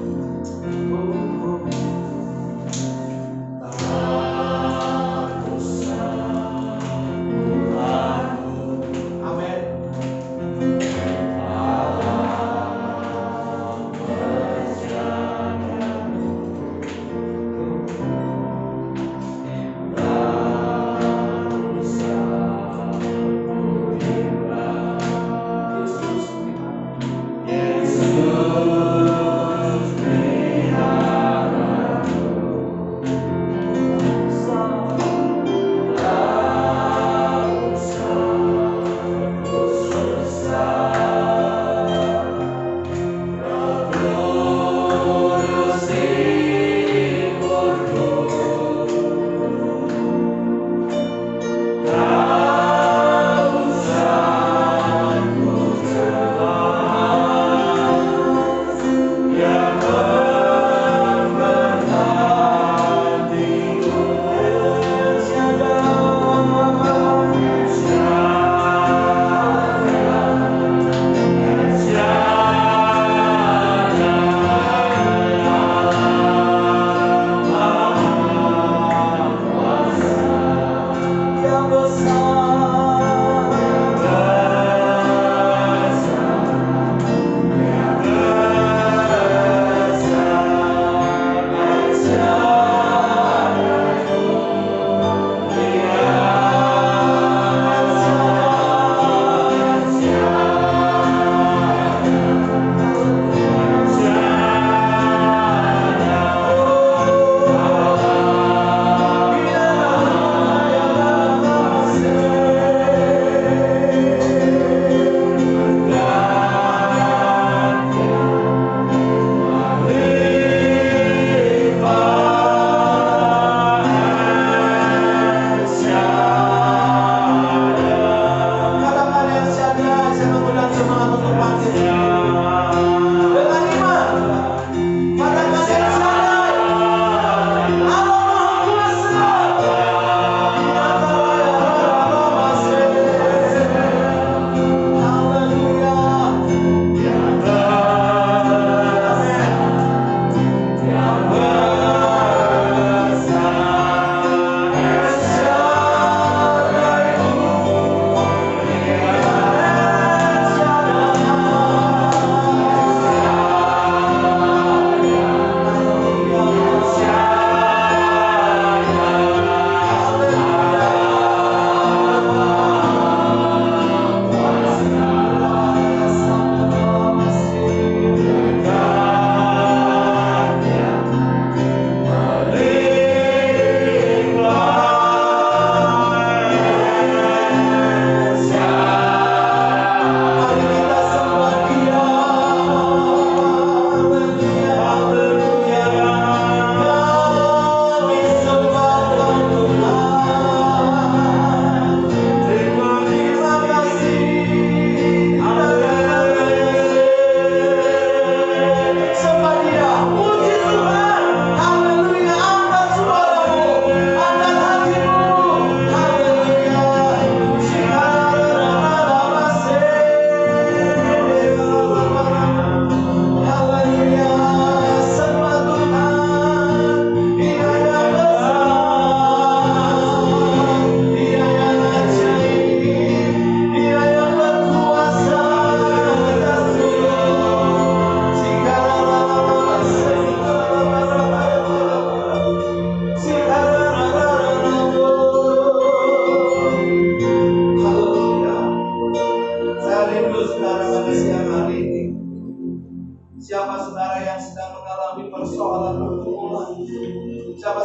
Yesus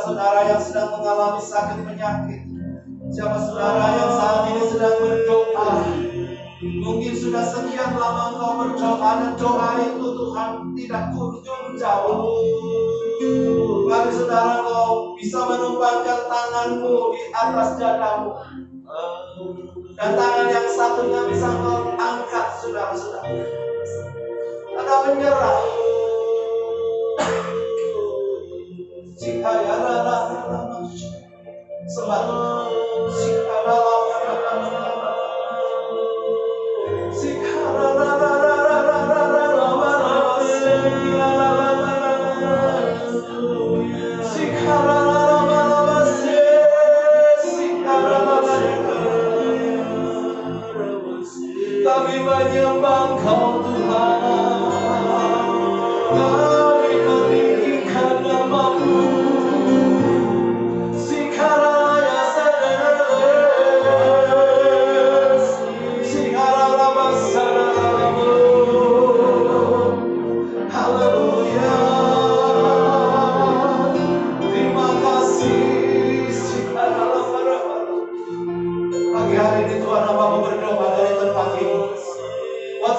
Siapa saudara yang sedang mengalami sakit penyakit? Siapa saudara yang saat ini sedang berdoa? Mungkin sudah sekian lama engkau berdoa dan doa itu Tuhan tidak kunjung jawab. Mari saudara, kau bisa menumpangkan tanganmu di atas dadamu. Dan tangan yang satunya bisa kau angkat, saudara-saudara. Anda menyerah. Jika ya sembah jika kami menyembah Kau Tuhan, kami meninggikan nama-Mu.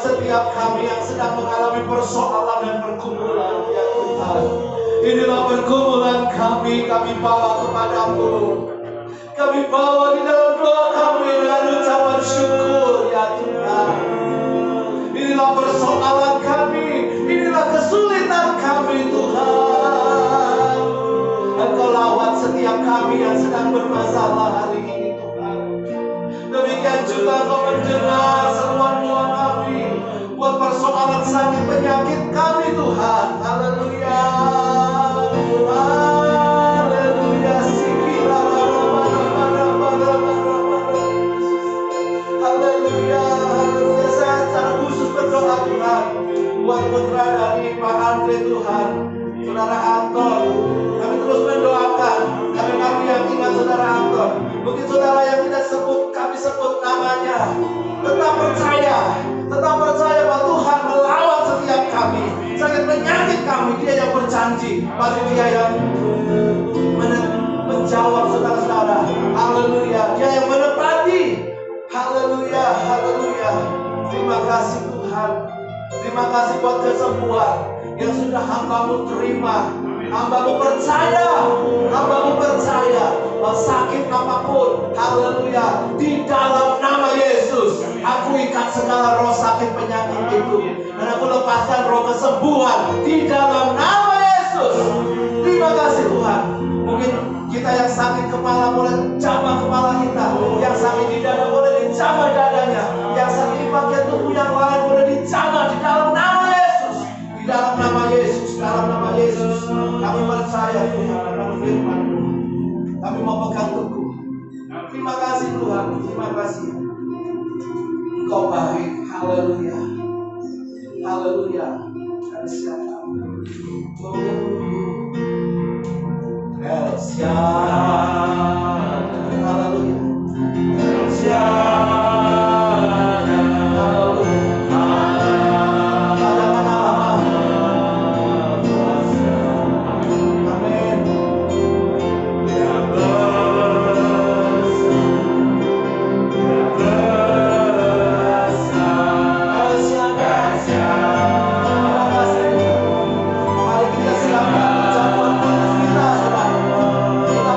Setiap kami yang sedang mengalami persoalan dan pergumulan, ya Tuhan, inilah pergumulan kami bawa kepadamu. Kami bawa di dalam doa kami dengan ucapan syukur, ya Tuhan. Inilah persoalan kami, inilah kesulitan kami, Tuhan. Engkau lawat setiap kami yang sedang bermasalah hari ini, Tuhan. Demikian juga Engkau mendengar seruan doa kami buat persoalan sakit penyakit kami, Tuhan. Haleluya, haleluya. Haleluya, haleluya. Saya secara khusus berdoa, Tuhan, buat putra dari Pak Andre, Tuhan, Saudara Anton. Kami terus mendoakan, kami yakin Saudara Anton. Mungkin saudara yang tidak kami sebut namanya, tetap percaya bahwa Tuhan melawan setiap kami. Sakit penyakit kami, Dia yang berjanji, pasti Dia yang menjawab, saudara-saudara. Haleluya, Dia yang menepati. Haleluya, haleluya. Terima kasih Tuhan. Terima kasih buat kesembuhan yang sudah hamba-Mu terima. Hamba-Mu percaya bahwa sakit apapun, haleluya, di dalam nama Yesus aku ikat segala roh sakit penyakit itu, dan aku lepaskan roh kesembuhan di dalam nama Yesus. Terima kasih Tuhan. Mungkin kita yang sakit kepala boleh jamah kepala kita, yang sakit di dada boleh dijamah dadanya, yang sakit di bagian tubuh yang lain boleh dijamah di dalam nama Yesus. Di dalam nama Yesus, dalam nama Yesus, kami percaya Tuhan akan firman-Mu. Kami mau pegang teguh. Terima kasih Tuhan, terima kasih. Engkau baik, haleluya, haleluya. El Shaddai, El Shaddai, haleluya, El Shaddai, haleluya. Mari kita silakan ucapan kita, saudara. Kita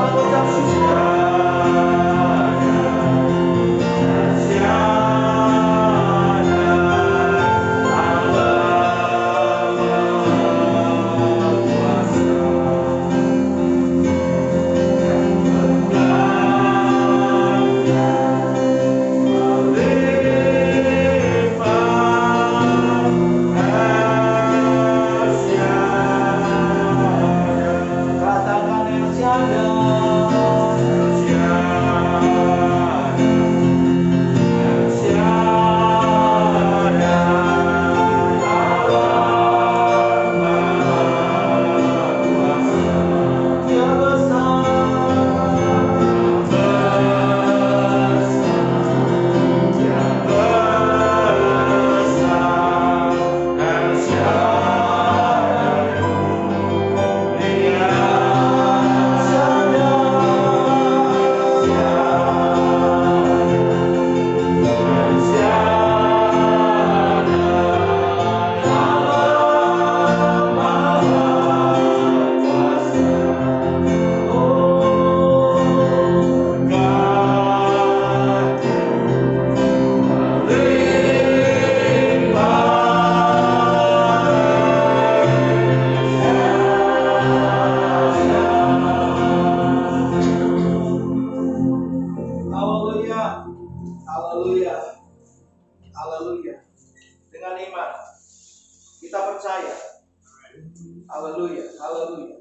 Haleluya, haleluya.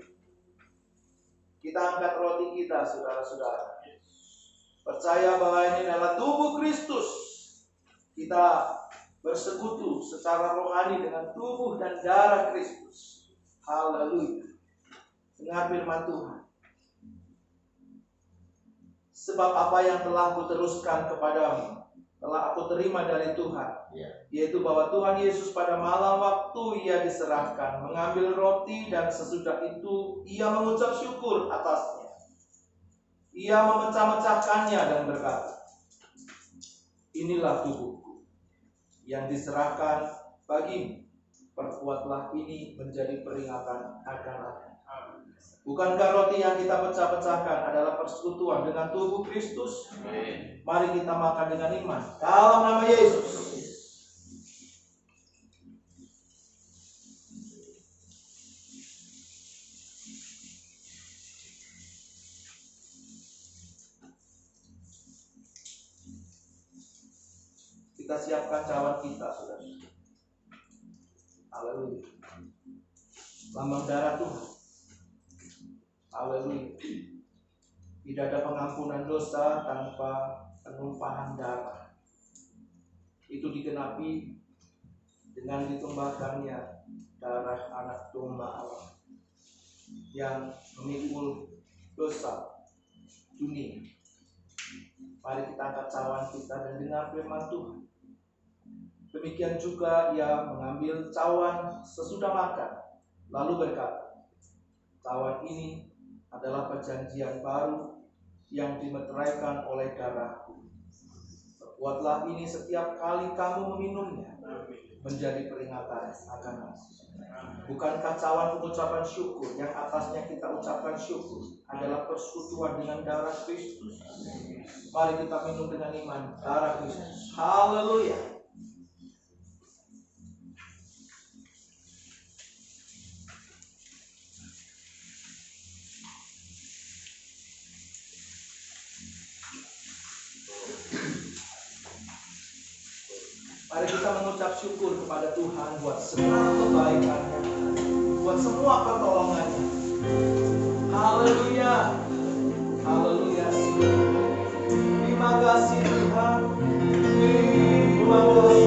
Kita angkat roti kita, saudara-saudara. Percaya bahwa ini adalah tubuh Kristus. Kita bersekutu secara rohani dengan tubuh dan darah Kristus. Haleluya. Dengar firman Tuhan. Sebab apa yang telah kuteruskan kepadamu telah aku terima dari Tuhan, yaitu bahwa Tuhan Yesus pada malam waktu ia diserahkan mengambil roti, dan sesudah itu ia mengucap syukur atasnya. Ia memecah-mecahkannya dan berkata, inilah tubuhku yang diserahkan bagimu. Perbuatlah ini menjadi peringatan akan aku. Bukankah roti yang kita pecah-pecahkan adalah persekutuan dengan tubuh Kristus? Mari kita makan dengan iman dalam nama Yesus. Kita siapkan cawan kita, saudara. Haleluya. Lambang darah Tuhan. Haleluya. Tidak ada pengampunan dosa tanpa penumpahan darah. Itu digenapi dengan ditumpahkannya darah anak domba Allah yang memikul dosa dunia. Mari kita angkat cawan kita dan dengar firman Tuhan. Demikian juga ia mengambil cawan sesudah makan, lalu berkata, cawan ini adalah perjanjian baru yang dimeteraikan oleh darahku. Perbuatlah ini setiap kali kamu meminumnya, menjadi peringatan akan aku. Bukankah cawan pengucapan syukur yang atasnya kita ucapkan syukur adalah persekutuan dengan darah Kristus? Mari kita minum dengan iman darah Kristus. Haleluya. Mari kita mengucap syukur kepada Tuhan buat semua kebaikannya, buat semua pertolongannya. Haleluya, haleluya. Terima kasih Tuhan, terima kasih.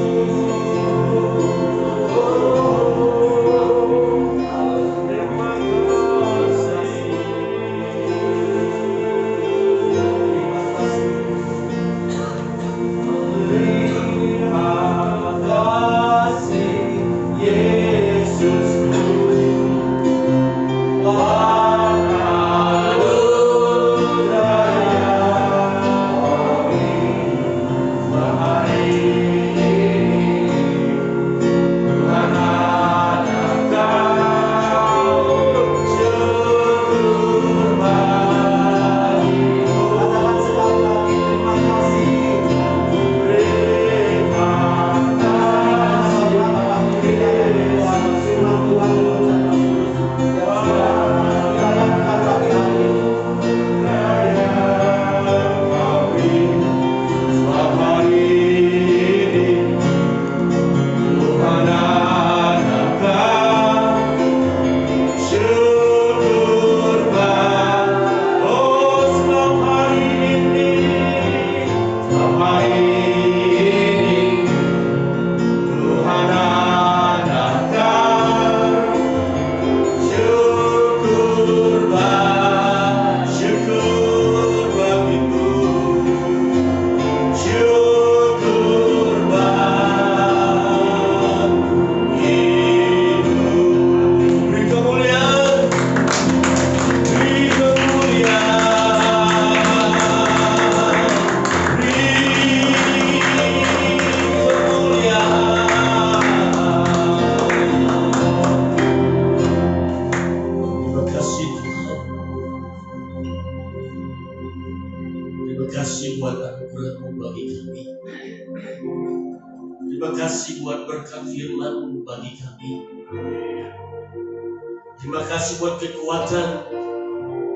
Terima kasih buat kekuatan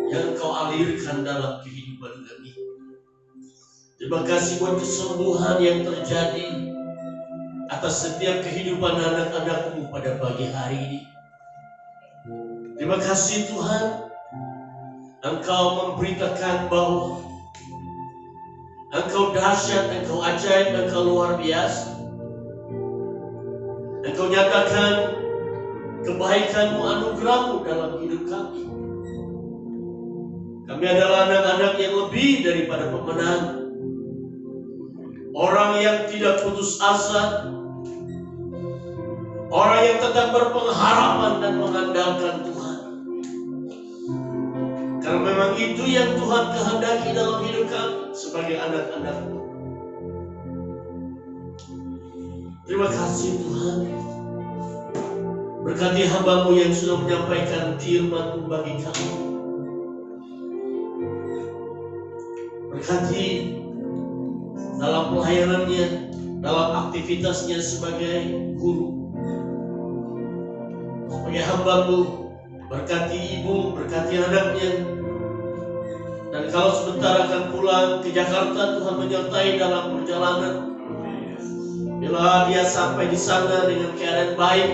yang Kau alirkan dalam kehidupan kami. Terima kasih buat kesembuhan yang terjadi atas setiap kehidupan anak-anak-Mu pada pagi hari ini. Terima kasih Tuhan, Engkau memberitakan bahwa Engkau dahsyat, Engkau ajaib, Engkau luar biasa. Engkau nyatakan kebaikan-Mu, anugerah-Mu dalam hidup kami. Kami adalah anak-anak yang lebih daripada pemenang. Orang yang tidak putus asa. Orang yang tetap berpengharapan dan mengandalkan Tuhan. Karena memang itu yang Tuhan kehendaki dalam hidup kami sebagai anak-anak-Mu. Terima kasih Tuhan. Berkati hamba-Mu yang sudah menyampaikan firman-Mu bagi kami. Berkati dalam pelayanannya, dalam aktivitasnya sebagai guru. Sebagai hamba-Mu, berkati ibu, berkati anaknya. Dan kalau sebentar akan pulang ke Jakarta, Tuhan menyertai dalam perjalanan. Bila dia sampai di sana dengan keadaan baik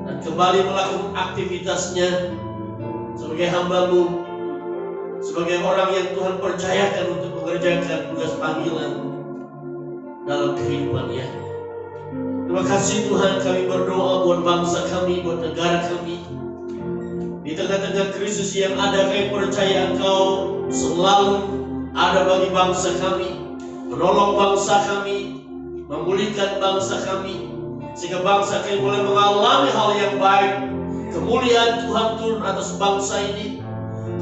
dan kembali melakukan aktivitasnya sebagai hamba-Mu, sebagai orang yang Tuhan percayakan untuk mengerjakan tugas panggilan dalam kehidupannya. Terima kasih Tuhan, kami berdoa buat bangsa kami, buat negara kami. Di tengah-tengah krisis yang ada, kami percaya Engkau selalu ada bagi bangsa kami, menolong bangsa kami, memulihkan bangsa kami, sehingga bangsa kami boleh mengalami hal yang baik. Kemuliaan Tuhan turun atas bangsa ini.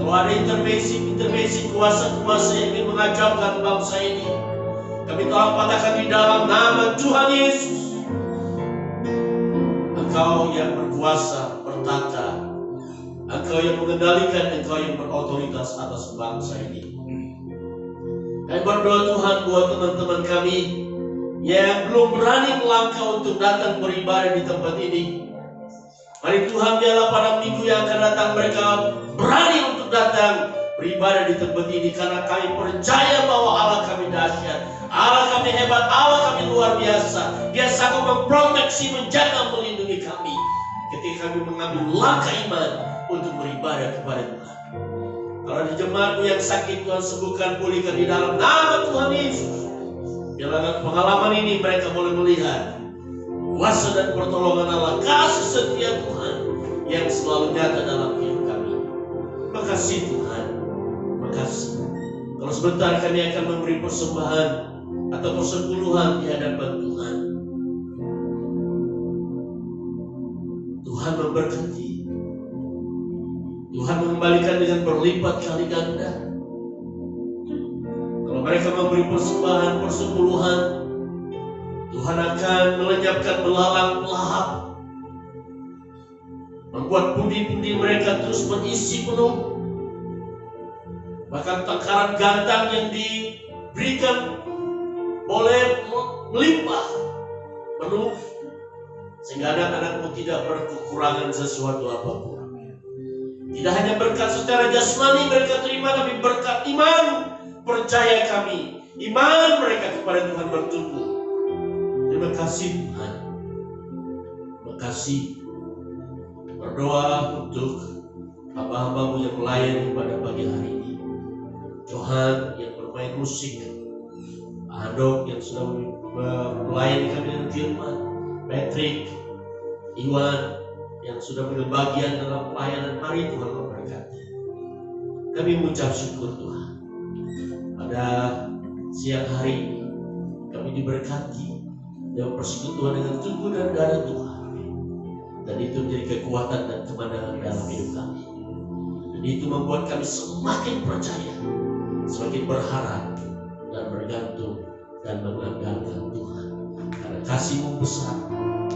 Kalau ada intervensi kuasa-kuasa yang ingin mengacaukan bangsa ini, kami tolong patahkan di dalam nama Tuhan Yesus. Engkau yang berkuasa, bertata, Engkau yang mengendalikan, Engkau yang berotoritas atas bangsa ini. Kami berdoa Tuhan buat teman-teman kami yang belum berani melangkah untuk datang beribadah di tempat ini. Mari Tuhan, biarlah pada minggu yang akan datang mereka berani untuk datang beribadah di tempat ini, karena kami percaya bahwa Allah kami dahsyat, Allah kami hebat, Allah kami luar biasa. Dia sanggup memproteksi, menjaga, melindungi kami ketika kami mengambil langkah iman untuk beribadah kepada Tuhan. Kalau di jemaatmu yang sakit, Tuhan sembuhkan, pulihkan di dalam nama Tuhan Yesus. Biarlah pengalaman ini mereka boleh melihat kuasa dan pertolongan Allah, kasih setia Tuhan yang selalu nyata dalam hidup kami. Makasih Tuhan, makasih. Kalau sebentar kami akan memberi persembahan atau persepuluhan di hadapan Tuhan. Tuhan memberkati, Tuhan mengembalikan dengan berlipat kali ganda. Kalau mereka memberi persembahan, persepuluhan, Tuhan akan melenyapkan belalang lahap, membuat pundi-pundi mereka terus berisi penuh. Bahkan takaran gantang yang diberikan boleh melimpah penuh, sehingga anak-anakmu tidak berkekurangan sesuatu apapun. Tidak hanya berkat secara jasmani mereka terima, tapi berkat iman, percaya kami, iman mereka kepada Tuhan bertumbuh. Terima kasih Tuhan. Terima kasih. Berdoa untuk hamba-hamba-Mu yang melayani pada pagi hari ini. Johan yang bermain musik, Adok yang sudah melayani kami dengan firman, Patrick, Iwan yang sudah mengambil bagian dalam pelayanan. Mari Tuhan memberkati. Kami mengucap syukur Tuhan. Pada siang hari ini kami diberkati dan persekutuan dengan tubuh dan darah Tuhan, dan itu menjadi kekuatan dan kemenangan dalam hidup kami. Dan itu membuat kami semakin percaya, semakin berharap dan bergantung dan mengandalkan Tuhan, karena kasih-Mu besar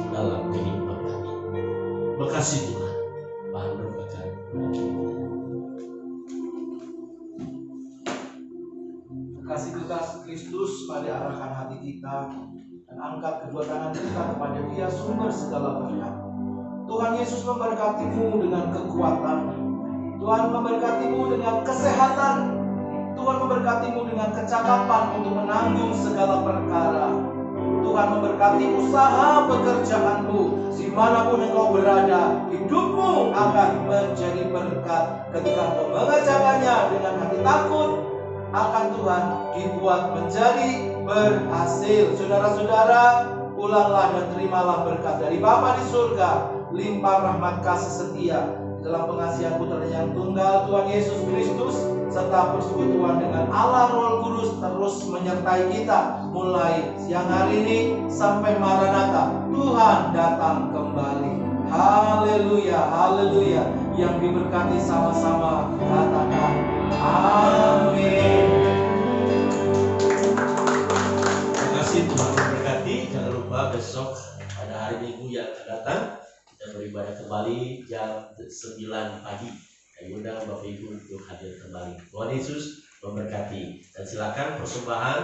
dalam kehidupan kami. Terima kasih Tuhan. Tuhan berkati. Kasih Yesus Kristus pada arahkan hati kita, dan angkat kedua tangan kita kepada Dia, sumber segala berkat. Tuhan Yesus memberkatimu dengan kekuatan, Tuhan memberkatimu dengan kesehatan, Tuhan memberkatimu dengan kecakapan untuk menanggung segala perkara. Tuhan Tuhan memberkati usaha pekerjaanmu. Dimanapun engkau berada, hidupmu akan menjadi berkat. Ketika engkau mengerjakannya dengan hati takut akan Tuhan, dibuat menjadi berhasil. Saudara-saudara, pulanglah dan terimalah berkat dari Bapa di surga, limpah rahmat kasih setia dalam pengasihan Putra yang tunggal Tuhan Yesus Kristus, serta persekutuan dengan Allah Roh Kudus terus menyertai kita mulai siang hari ini sampai Maranatha, Tuhan datang kembali. Haleluya, haleluya. Yang diberkati sama-sama katakan amin. Terima kasih, Tuhan memberkati. Jangan lupa besok pada hari Minggu yang akan datang kita beribadah kembali jam 9 pagi. Kami undang Bapak Ibu untuk hadir kembali. Tuhan Yesus memberkati. Dan silakan persembahan